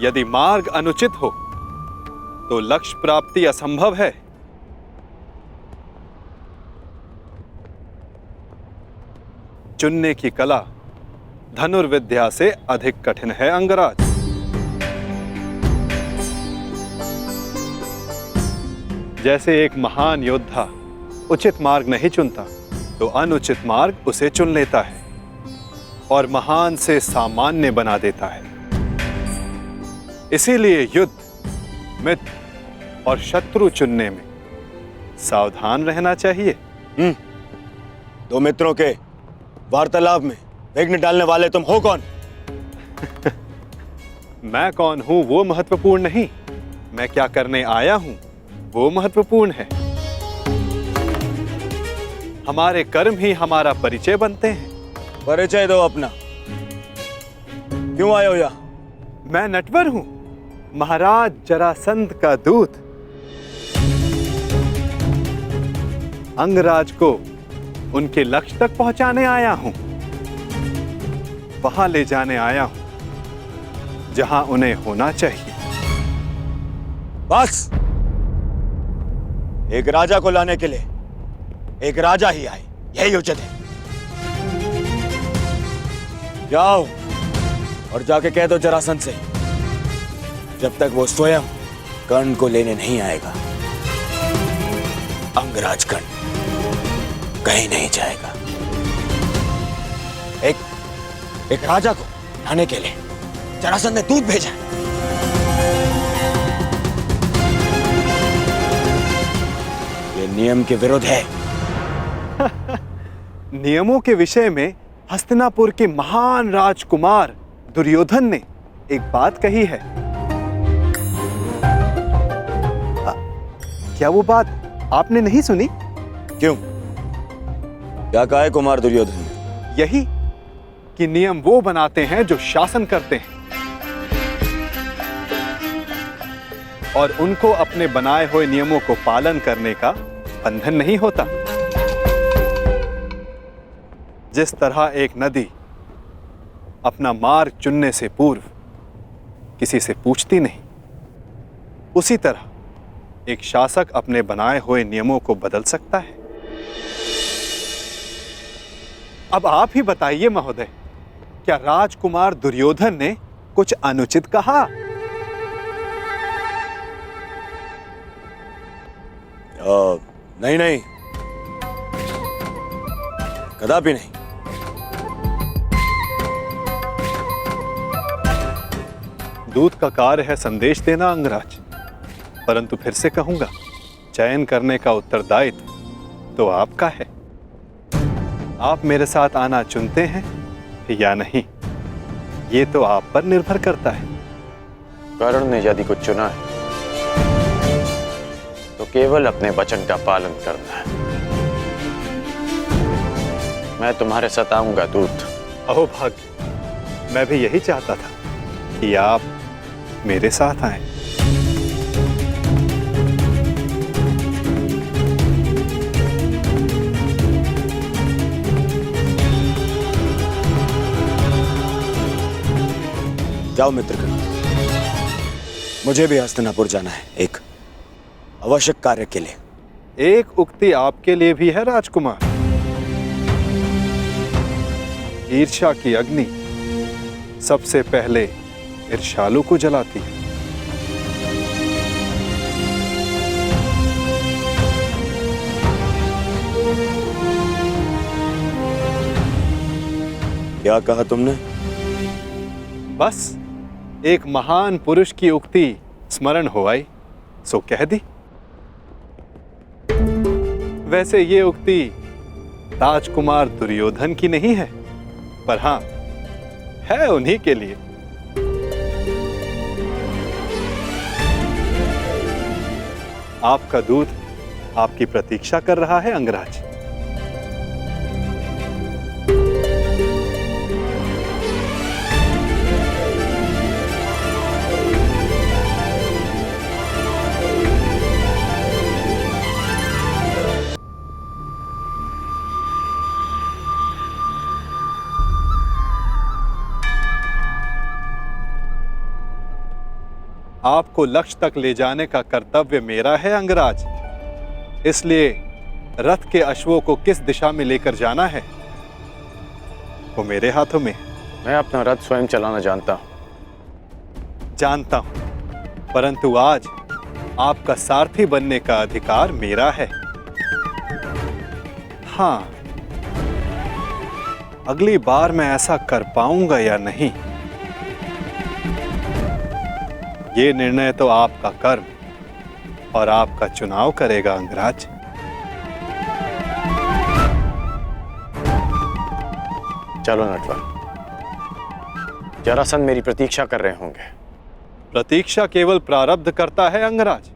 यदि मार्ग अनुचित हो तो लक्ष्य प्राप्ति असंभव है। चुनने की कला धनुर्विद्या से अधिक कठिन है अंगराज। जैसे एक महान योद्धा उचित मार्ग नहीं चुनता तो अनुचित मार्ग उसे चुन लेता है और महान से सामान्य बना देता है। इसीलिए युद्ध, मित्र और शत्रु चुनने में सावधान रहना चाहिए। दो मित्रों के वार्तालाप में विघ्न डालने वाले तुम हो कौन? मैं कौन हूं वो महत्वपूर्ण नहीं, मैं क्या करने आया हूं वो महत्वपूर्ण है। हमारे कर्म ही हमारा परिचय बनते हैं। परिचय दो अपना, क्यों आए हो यहाँ? मैं नटवर हूं, महाराज जरासंध का दूत। अंगराज को उनके लक्ष्य तक पहुंचाने आया हूं, वहां ले जाने आया हूं जहां उन्हें होना चाहिए। बस, एक राजा को लाने के लिए एक राजा ही आए, यही उचित है। जाओ और जाके कह दो जरासंध से, जब तक वो स्वयं कर्ण को लेने नहीं आएगा, अंगराज कर्ण कहीं नहीं जाएगा। एक राजा को लाने के लिए जरासंध ने दूत भेजा है। ये नियम के विरुद्ध है। नियमों के विषय में हस्तिनापुर के महान राजकुमार दुर्योधन ने एक बात कही है। क्या वो बात आपने नहीं सुनी? क्यों? क्या कहा है कुमार दुर्योधन ने? यही कि नियम वो बनाते हैं जो शासन करते हैं, और उनको अपने बनाए हुए नियमों को पालन करने का बंधन नहीं होता। जिस तरह एक नदी अपना मार्ग चुनने से पूर्व किसी से पूछती नहीं, उसी तरह एक शासक अपने बनाए हुए नियमों को बदल सकता है। अब आप ही बताइए महोदय, क्या राजकुमार दुर्योधन ने कुछ अनुचित कहा? नहीं नहीं, कदापि नहीं। दूत का कार्य है संदेश देना अंगराज, परंतु फिर से कहूंगा, चयन करने का उत्तरदायित्व तो आपका है। आप मेरे साथ आना चुनते हैं या नहीं, ये तो आप पर निर्भर करता है। कर्ण ने यदि कुछ चुना है तो केवल अपने वचन का पालन करना है। मैं तुम्हारे साथ आऊंगा दूत। अहो भाग्य, मैं भी यही चाहता था कि आप मेरे साथ आएं। जाओ मित्रगण, मुझे भी हस्तिनापुर जाना है एक आवश्यक कार्य के लिए। एक उक्ति आपके लिए भी है राजकुमार। ईर्ष्या की अग्नि सबसे पहले ईर्ष्यालु को जलाती है। क्या कहा तुमने? बस एक महान पुरुष की उक्ति स्मरण हो आई, सो कह दी। वैसे ये उक्ति राजकुमार दुर्योधन की नहीं है, पर हां, है उन्हीं के लिए। आपका दूत आपकी प्रतीक्षा कर रहा है अंगराज। आपको लक्ष्य तक ले जाने का कर्तव्य मेरा है अंगराज, इसलिए रथ के अश्वों को किस दिशा में लेकर जाना है वो मेरे हाथों में। मैं अपना रथ स्वयं चलाना जानता हूं, परंतु आज आपका सारथी बनने का अधिकार मेरा है। हां, अगली बार मैं ऐसा कर पाऊंगा या नहीं, ये निर्णय तो आपका कर्म और आपका चुनाव करेगा अंगराज। चलो नटवर, जरासंध मेरी प्रतीक्षा कर रहे होंगे। प्रतीक्षा केवल प्रारब्ध करता है अंगराज।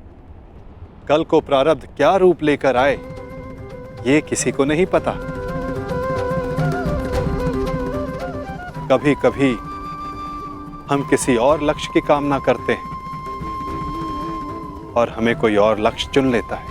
कल को प्रारब्ध क्या रूप लेकर आए ये किसी को नहीं पता। कभी कभी हम किसी और लक्ष्य की कामना करते हैं और हमें कोई और लक्ष्य चुन लेता है।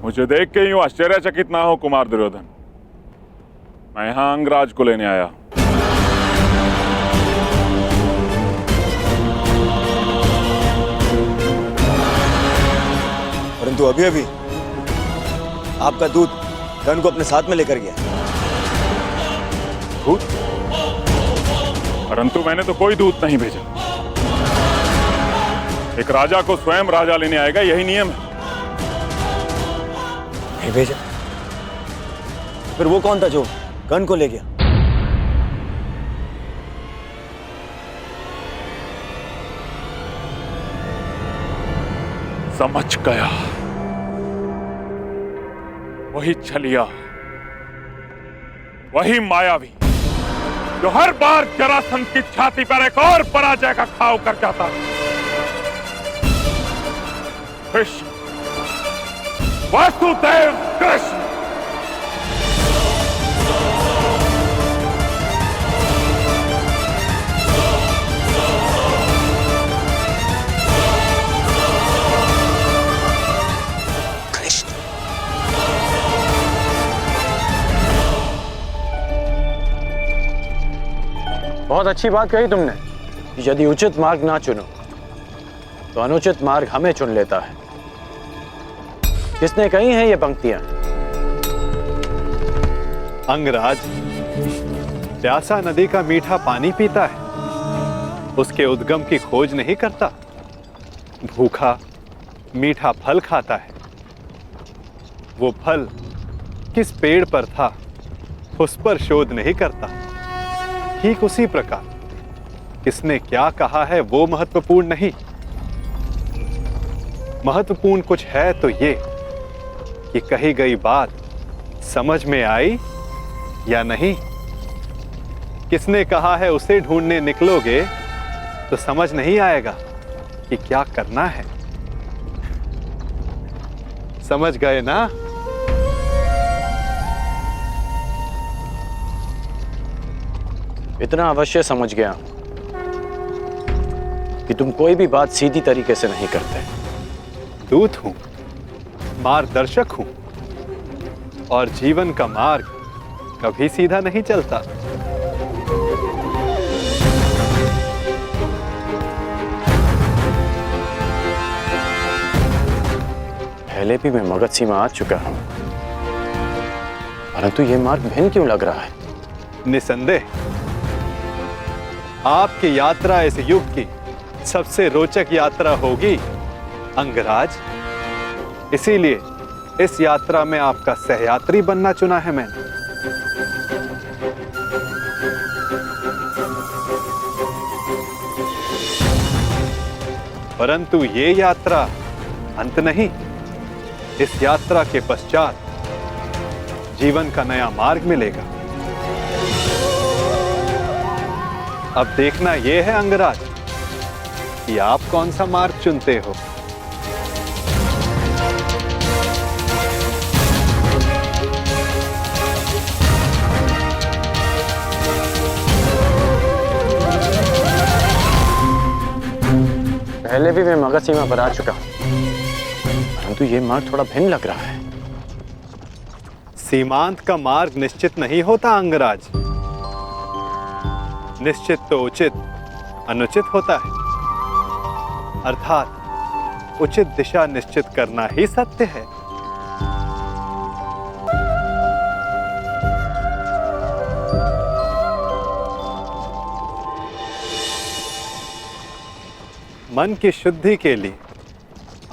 मुझे देख के यूं आश्चर्यचकित ना हो कुमार दुर्योधन। मैं यहां अंगराज को लेने आया। परंतु अभी अभी आपका दूत कर्ण को अपने साथ में लेकर गया। दूत? परंतु मैंने तो कोई दूत नहीं भेजा। एक राजा को स्वयं राजा लेने आएगा, यही नियम है। नहीं भेजा? फिर वो कौन था जो कर्ण को ले गया? समझ गया, वही छलिया, वही मायावी जो हर बार जरासंध की छाती पर एक और पराजय का घाव कर जाता। कृष्ण, वासुदेव कृष्ण। कृष्ण। बहुत अच्छी बात कही तुमने कि यदि उचित मार्ग ना चुनो तो अनुचित मार्ग हमें चुन लेता है। किसने कही हैं ये पंक्तियां? अंगराज प्यासा नदी का मीठा पानी पीता है, उसके उद्गम की खोज नहीं करता। भूखा मीठा फल खाता है, वो फल किस पेड़ पर था उस पर शोध नहीं करता। ठीक उसी प्रकार किसने क्या कहा है वो महत्वपूर्ण नहीं, महत्वपूर्ण कुछ है तो ये कि कही गई बात समझ में आई या नहीं। किसने कहा है उसे ढूंढने निकलोगे तो समझ नहीं आएगा कि क्या करना है। समझ गए ना? इतना अवश्य समझ गया कि तुम कोई भी बात सीधी तरीके से नहीं करते। दूत हूं, मार्गदर्शक हूं, और जीवन का मार्ग कभी सीधा नहीं चलता। पहले भी मैं मगध सीमा आ चुका हूं, परंतु यह मार्ग भिन्न क्यों लग रहा है? निसंदेह आपकी यात्रा इस युग की सबसे रोचक यात्रा होगी अंगराज। इसीलिए इस यात्रा में आपका सहयात्री बनना चुना है मैंने। परंतु ये यात्रा अंत नहीं। इस यात्रा के पश्चात जीवन का नया मार्ग मिलेगा। अब देखना यह है अंगराज कि आप कौन सा मार्ग चुनते हो। पहले भी मैं मगध सीमा पर आ चुका हूं, परंतु यह मार्ग थोड़ा भिन्न लग रहा है। सीमांत का मार्ग निश्चित नहीं होता अंगराज। निश्चित तो उचित अनुचित होता है, अर्थात उचित दिशा निश्चित करना ही सत्य है। मन की शुद्धि के लिए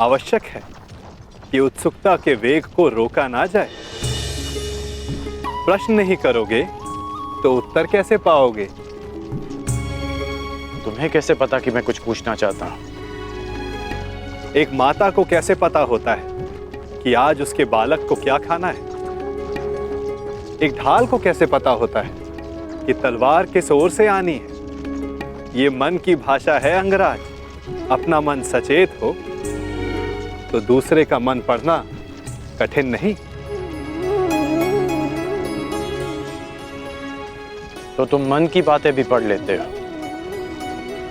आवश्यक है कि उत्सुकता के वेग को रोका ना जाए। प्रश्न नहीं करोगे तो उत्तर कैसे पाओगे? तुम्हें कैसे पता कि मैं कुछ पूछना चाहता हूं? एक माता को कैसे पता होता है कि आज उसके बालक को क्या खाना है? एक ढाल को कैसे पता होता है कि तलवार किस ओर से आनी है? ये मन की भाषा है अंगराज। अपना मन सचेत हो तो दूसरे का मन पढ़ना कठिन नहीं। तो तुम मन की बातें भी पढ़ लेते हो?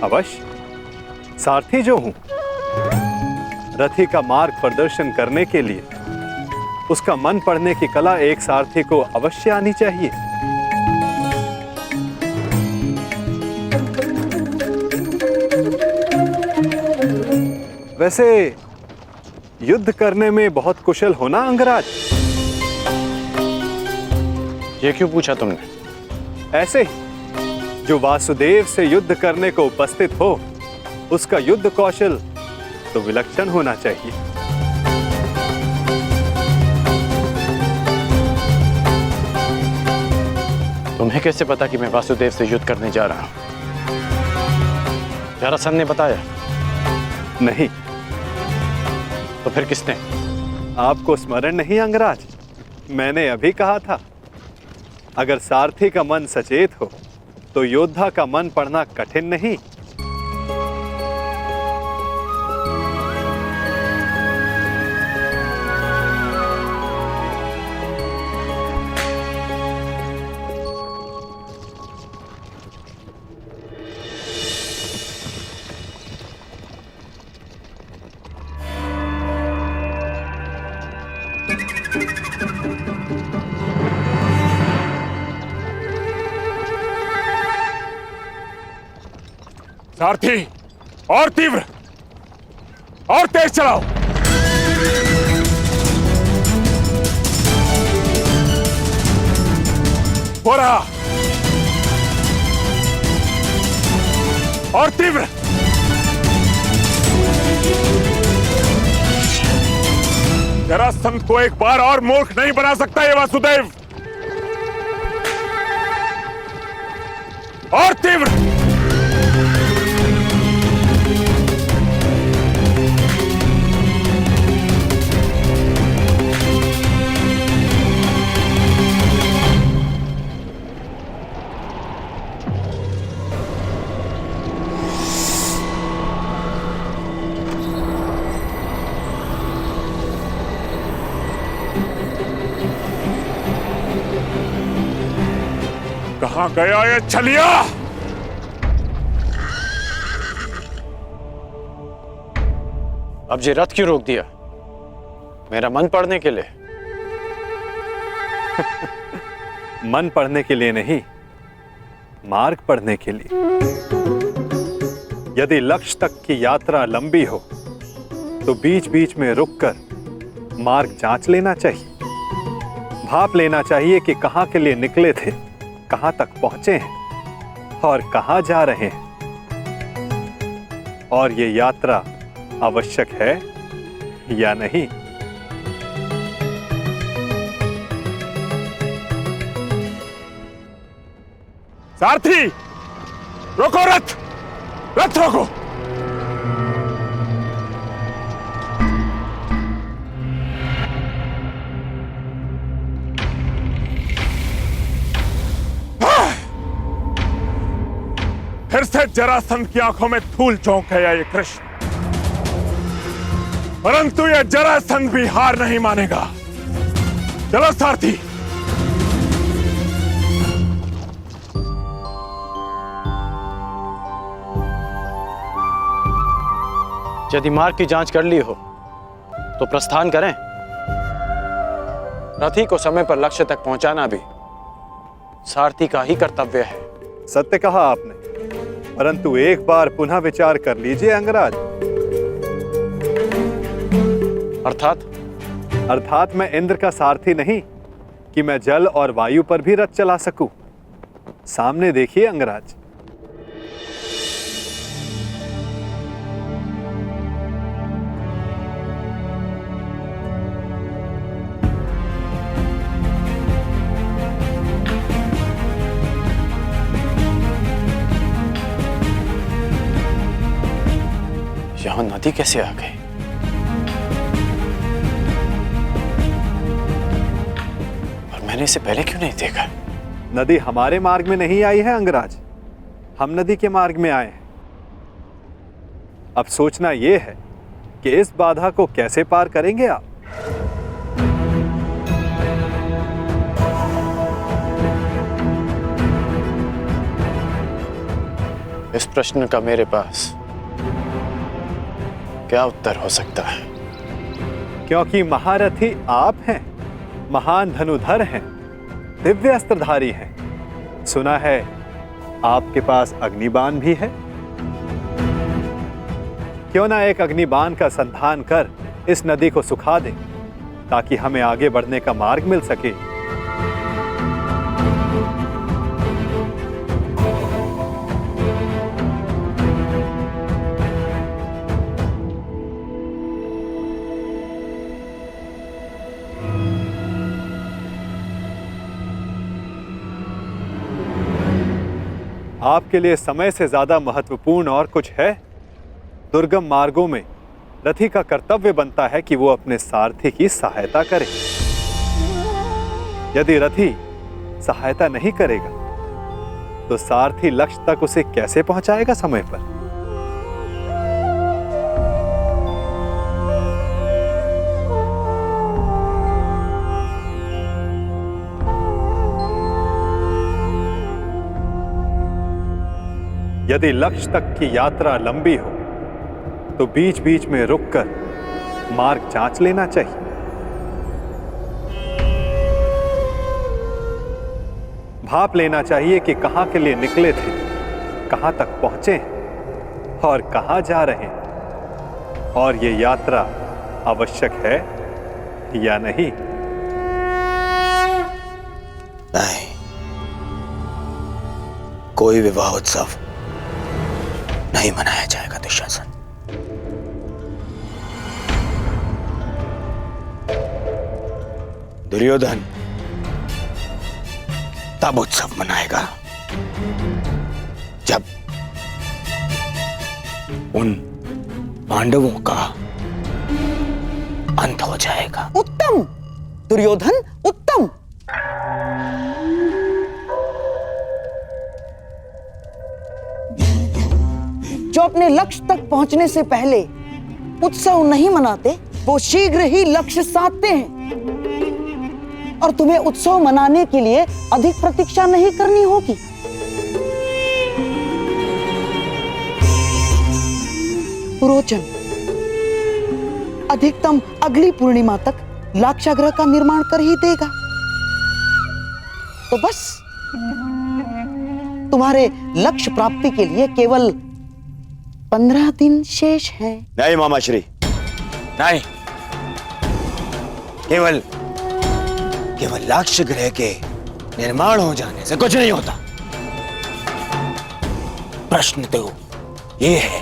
अवश्य। सारथी जो हूं, रथी का मार्ग प्रदर्शन करने के लिए उसका मन पढ़ने की कला एक सारथी को अवश्य आनी चाहिए। वैसे युद्ध करने में बहुत कुशल होना अंगराज? ये क्यों पूछा तुमने? ऐसे ही जो वासुदेव से युद्ध करने को उपस्थित हो उसका युद्ध कौशल तो विलक्षण होना चाहिए। तुम्हें कैसे पता कि मैं वासुदेव से युद्ध करने जा रहा हूं? जरासंध ने बताया? नहीं। तो फिर किसने? आपको स्मरण नहीं अंगराज? मैंने अभी कहा था, अगर सारथी का मन सचेत हो तो योद्धा का मन पढ़ना कठिन नहीं। सारथी, और तीव्र और तेज चलाओ। हो रहा, और तीव्र। जरासंध को एक बार और मूर्ख नहीं बना सकता ये वासुदेव। और तीव्र। कहां गया ये छलिया? अब ये रथ क्यों रोक दिया? मेरा मन पढ़ने के लिए? मन पढ़ने के लिए नहीं, मार्ग पढ़ने के लिए। यदि लक्ष्य तक की यात्रा लंबी हो तो बीच बीच में रुककर मार्ग जांच लेना चाहिए। भाप लेना चाहिए कि कहां के लिए निकले थे, कहां तक पहुंचे हैं और कहां जा रहे हैं, और ये यात्रा आवश्यक है या नहीं। सारथी, रोको रथ, रथ रोको। फिर से जरासंध की आंखों में धूल चौंक गया ये कृष्ण, परंतु यह जरासंध भी हार नहीं मानेगा। चलो सारथी। यदि मार्ग की जांच कर ली हो तो प्रस्थान करें। रथी को समय पर लक्ष्य तक पहुंचाना भी सारथी का ही कर्तव्य है। सत्य कहा आपने, परंतु एक बार पुनः विचार कर लीजिए अंगराज। अर्थात मैं इंद्र का सारथी नहीं कि मैं जल और वायु पर भी रथ चला सकूं। सामने देखिए अंगराज। यहाँ नदी कैसे आ गई? और मैंने इसे पहले क्यों नहीं देखा? नदी हमारे मार्ग में नहीं आई है अंगराज, हम नदी के मार्ग में आए हैं। अब सोचना यह है कि इस बाधा को कैसे पार करेंगे आप। इस प्रश्न का मेरे पास क्या उत्तर हो सकता है? क्योंकि महारथी आप हैं, महान धनुधर हैं, दिव्य अस्त्रधारी हैं। सुना है आपके पास अग्निबाण भी है। क्यों ना एक अग्निबाण का संधान कर इस नदी को सुखा दें, ताकि हमें आगे बढ़ने का मार्ग मिल सके। आपके लिए समय से ज्यादा महत्वपूर्ण और कुछ है? दुर्गम मार्गों में रथी का कर्तव्य बनता है कि वो अपने सारथी की सहायता करे। यदि रथी सहायता नहीं करेगा तो सारथी लक्ष्य तक उसे कैसे पहुंचाएगा समय पर? यदि लक्ष्य तक की यात्रा लंबी हो तो बीच बीच में रुककर मार्ग जांच लेना चाहिए। भाप लेना चाहिए कि कहां के लिए निकले थे, कहां तक पहुंचे हैं और कहां जा रहे हैं, और ये यात्रा आवश्यक है या नहीं। नहीं, कोई विवाह उत्सव नहीं मनाया जाएगा दुशासन। दुर्योधन तब उत्सव मनाएगा जब उन पांडवों का अंत हो जाएगा। उत्तम दुर्योधन, उत्तम। जो अपने लक्ष्य तक पहुंचने से पहले उत्सव नहीं मनाते, वो शीघ्र ही लक्ष्य साधते हैं। और तुम्हें उत्सव मनाने के लिए अधिक प्रतीक्षा नहीं करनी होगी। पुरोचन अधिकतम अगली पूर्णिमा तक लाक्षागृह का निर्माण कर ही देगा। तो बस तुम्हारे लक्ष्य प्राप्ति के लिए केवल 15 दिन शेष हैं। नहीं मामाश्री, नहीं। केवल लाक्ष गृह के निर्माण हो जाने से कुछ नहीं होता। प्रश्न तो ये है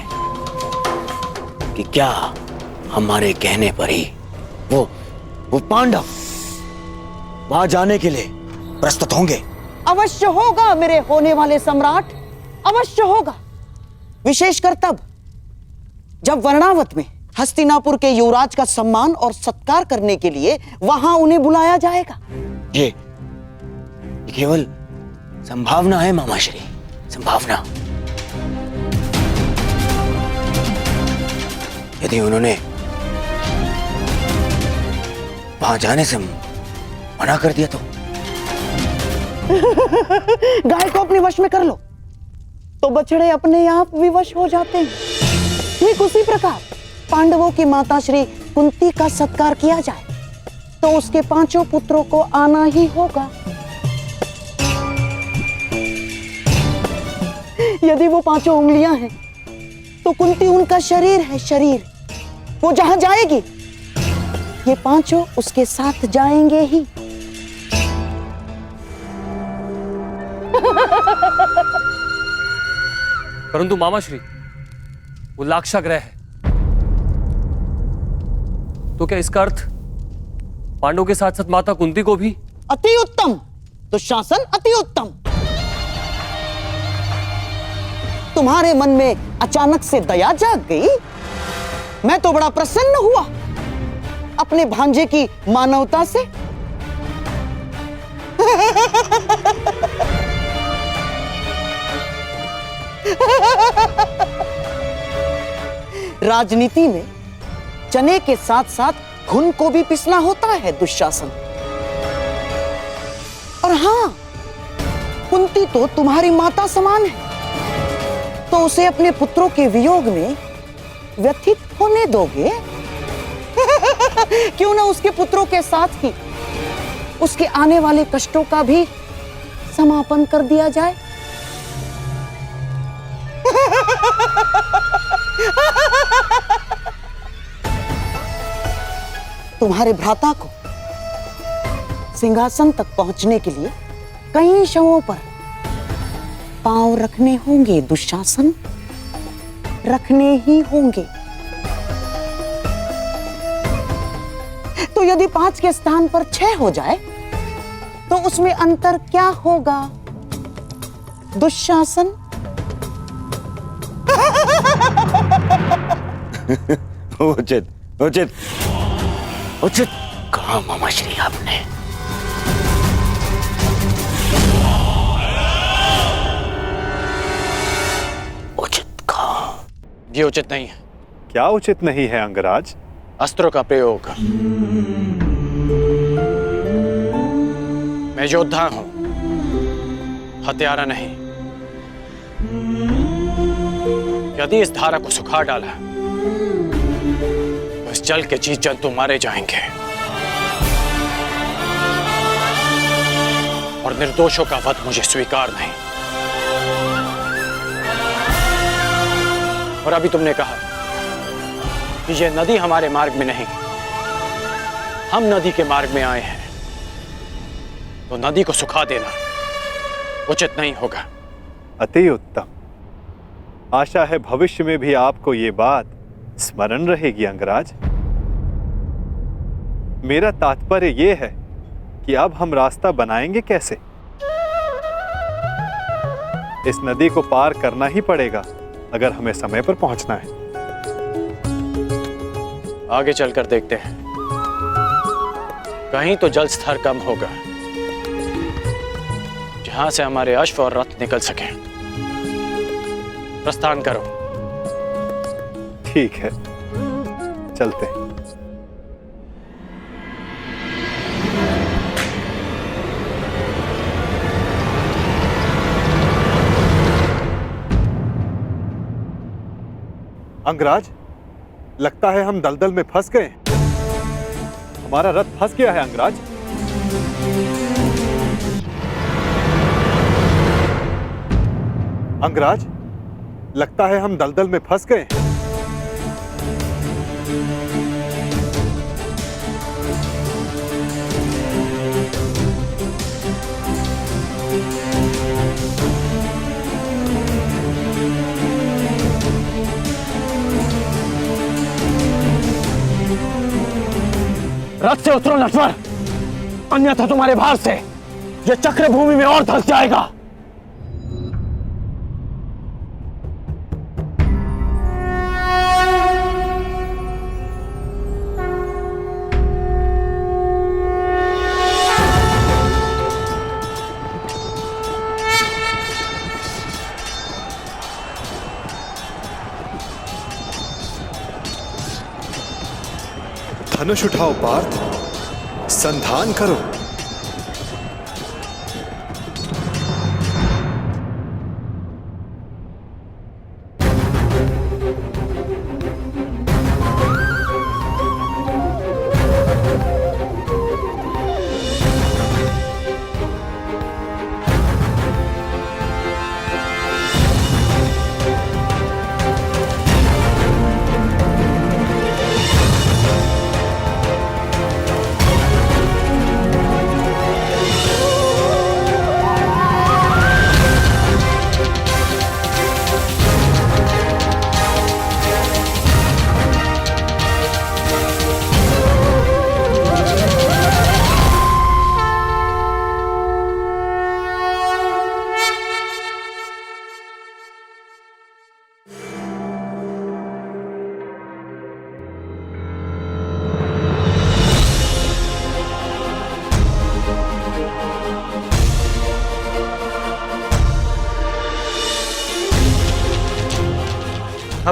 कि क्या हमारे कहने पर ही वो पांडव वहां जाने के लिए प्रस्तुत होंगे? अवश्य होगा मेरे होने वाले सम्राट, अवश्य होगा। विशेषकर तब जब वर्णावत में हस्तिनापुर के युवराज का सम्मान और सत्कार करने के लिए वहां उन्हें बुलाया जाएगा। ये केवल संभावना है मामाश्री, संभावना। यदि उन्होंने वहां जाने से मना कर दिया तो गाय को अपने वश में कर लो तो बछड़े अपने आप विवश हो जाते हैं। ठीक उसी प्रकार पांडवों की माता श्री कुंती का सत्कार किया जाए तो उसके 5 पुत्रों को आना ही होगा। यदि वो 5 उंगलियां हैं तो कुंती उनका शरीर है, शरीर। वो जहां जाएगी ये 5 उसके साथ जाएंगे ही। परंतु मामाश्री, वो लाक्षागृह है, तो क्या इसका अर्थ पांडवों के साथ साथ माता कुंती को भी? अति उत्तम दुशासन, अति उत्तम। तुम्हारे मन में अचानक से दया जाग गई, मैं तो बड़ा प्रसन्न हुआ अपने भांजे की मानवता से। राजनीति में चने के साथ साथ घुन को भी पिसना होता है दुशासन। और हां, कुंती तो तुम्हारी माता समान है, तो उसे अपने पुत्रों के वियोग में व्यथित होने दोगे? क्यों ना उसके पुत्रों के साथ ही उसके आने वाले कष्टों का भी समापन कर दिया जाए। तुम्हारे भ्राता को सिंहासन तक पहुंचने के लिए कई शवों पर पांव रखने होंगे दुशासन, रखने ही होंगे। तो यदि 5 के स्थान पर 6 हो जाए तो उसमें अंतर क्या होगा दुशासन? उचित उचित उचित कहा मामा श्री आपने। उचित कहा। ये उचित नहीं है। क्या उचित नहीं है अंगराज? अस्त्रों का प्रयोग। मैं योद्धा हूं, हत्यारा नहीं। यदि इस धारा को सुखा डाला तो इस जल के जीव जंतु मारे जाएंगे और निर्दोषों का वध मुझे स्वीकार नहीं। और अभी तुमने कहा कि यह नदी हमारे मार्ग में नहीं, हम नदी के मार्ग में आए हैं, तो नदी को सुखा देना उचित नहीं होगा। अति उत्तम। आशा है भविष्य में भी आपको ये बात स्मरण रहेगी अंगराज। मेरा तात्पर्य ये है कि अब हम रास्ता बनाएंगे कैसे? इस नदी को पार करना ही पड़ेगा अगर हमें समय पर पहुंचना है। आगे चलकर देखते हैं, कहीं तो जल स्तर कम होगा जहां से हमारे अश्व और रथ निकल सके। प्रस्थान करो। ठीक है, चलते हैं। अंगराज, लगता है हम दलदल में फंस गए। हमारा रथ फंस गया है अंगराज। अंगराज, लगता है हम दलदल में फंस गए। रथ से उतरो नटवर, अन्यथा तुम्हारे भार से यह चक्र भूमि में और धंस जाएगा। धनुष उठाओ पार्थ, संधान करो।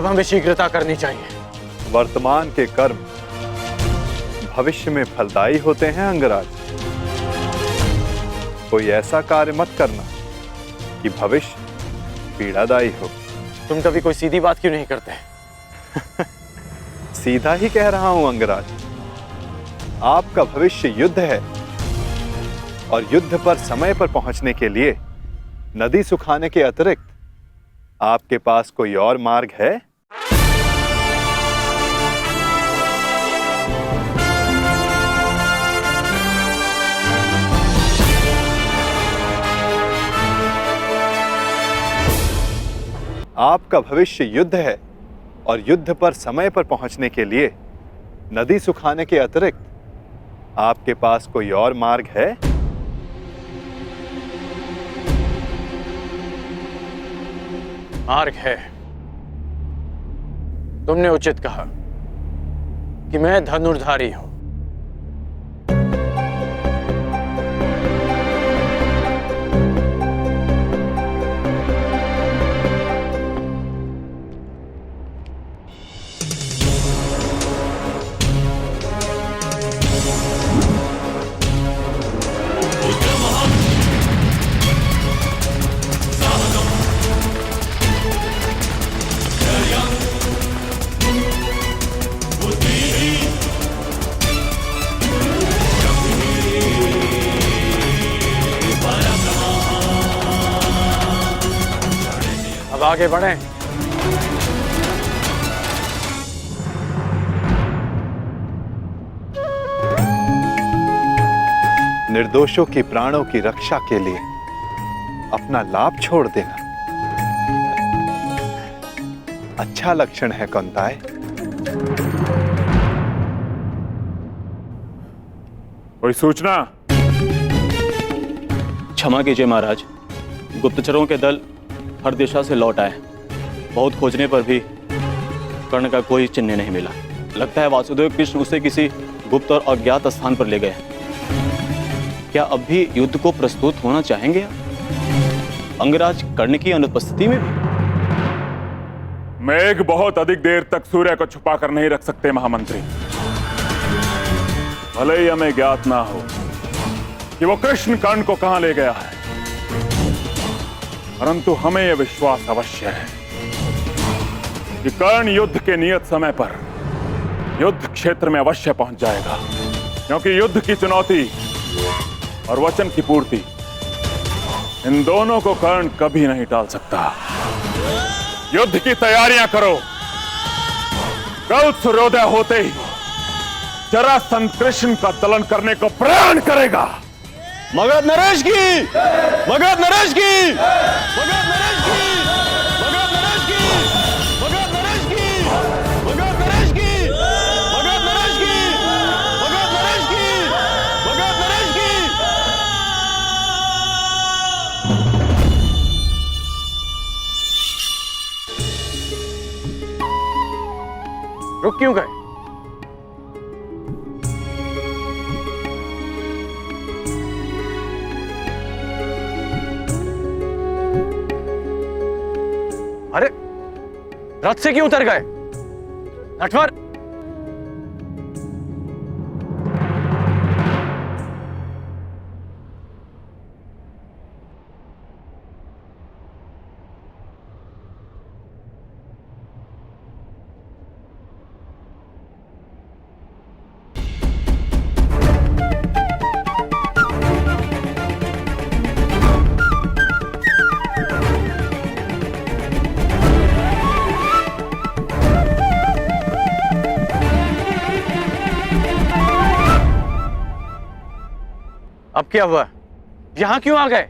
अब हमें शीघ्रता करनी चाहिए। वर्तमान के कर्म भविष्य में फलदायी होते हैं अंगराज। कोई ऐसा कार्य मत करना कि भविष्य पीड़ादायी हो। तुम कभी कोई सीधी बात क्यों नहीं करते? सीधा ही कह रहा हूं अंगराज। आपका भविष्य युद्ध है और युद्ध पर समय पर पहुंचने के लिए नदी सुखाने के अतिरिक्त आपके पास कोई और मार्ग है? आपका भविष्य युद्ध है और युद्ध पर समय पर पहुंचने के लिए नदी सुखाने के अतिरिक्त आपके पास कोई और मार्ग है? मार्ग है। तुमने उचित कहा कि मैं धनुर्धारी हूं। अब आगे बढ़ें। निर्दोषों की प्राणों की रक्षा के लिए अपना लाभ छोड़ देना अच्छा लक्षण है कौंताय। कोई सूचना? क्षमा कीजिए महाराज, गुप्तचरों के दल हर दिशा से लौट आए। बहुत खोजने पर भी कर्ण का कोई चिन्ह नहीं मिला। लगता है वासुदेव कृष्ण उसे किसी गुप्त और अज्ञात स्थान पर ले गए। क्या अब भी युद्ध को प्रस्तुत होना चाहेंगे अंगराज कर्ण की अनुपस्थिति में भी? मेघ बहुत अधिक देर तक सूर्य को छुपा कर नहीं रख सकते महामंत्री। भले ही हमें ज्ञात ना हो कि वो कृष्ण कर्ण को कहां ले गया है, परंतु हमें यह विश्वास अवश्य है कि कर्ण युद्ध के नियत समय पर युद्ध क्षेत्र में अवश्य पहुंच जाएगा, क्योंकि युद्ध की चुनौती और वचन की पूर्ति, इन दोनों को कर्ण कभी नहीं टाल सकता। युद्ध की तैयारियां करो। कल सूर्योदय होते ही जरासंध कृष्ण का दलन करने को प्रण करेगा। मगध नरेश की! मगध नरेश की! मगध नरेश की! मगध नरेश की! मगध नरेश की! मगध नरेश की! मगध नरेश की! मगध नरेश की! मगध नरेश की! रुक क्यों गए? अरे रथ से क्यों उतर गए? नटवर! अब क्या हुआ? यहां क्यों आ गए?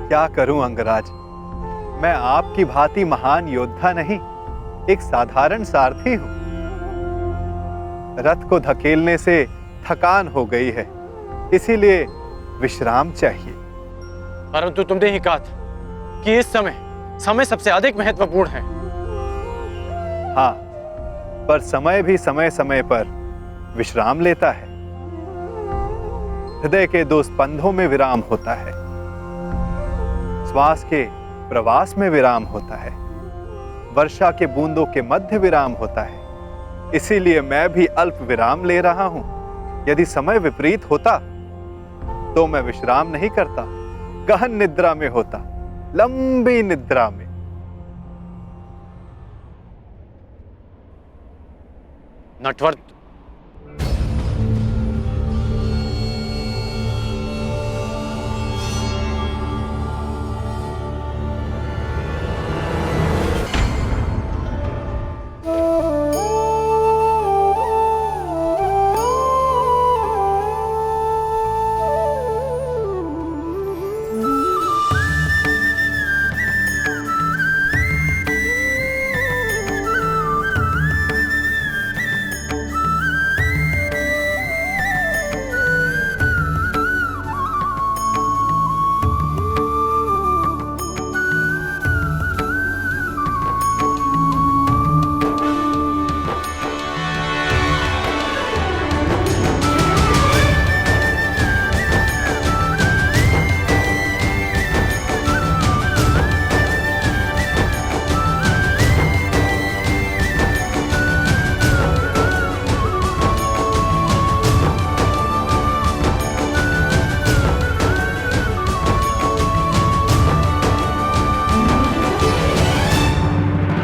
क्या करूं अंगराज, मैं आपकी भांति महान योद्धा नहीं, एक साधारण सारथी हूं। रथ को धकेलने से थकान हो गई है, इसीलिए विश्राम चाहिए। परंतु तुमने ही कहा था कि इस समय सबसे अधिक महत्वपूर्ण है। हाँ, पर समय भी समय समय पर विश्राम लेता है। हृदय के दो स्पंदों में विराम होता है। श्वास के प्रवास में विराम होता है, वर्षा के बूंदों के मध्य विराम होता है। इसीलिए मैं भी अल्प विराम ले रहा हूं। यदि समय विपरीत होता तो मैं विश्राम नहीं करता, गहन निद्रा में होता, लंबी निद्रा में। नटवर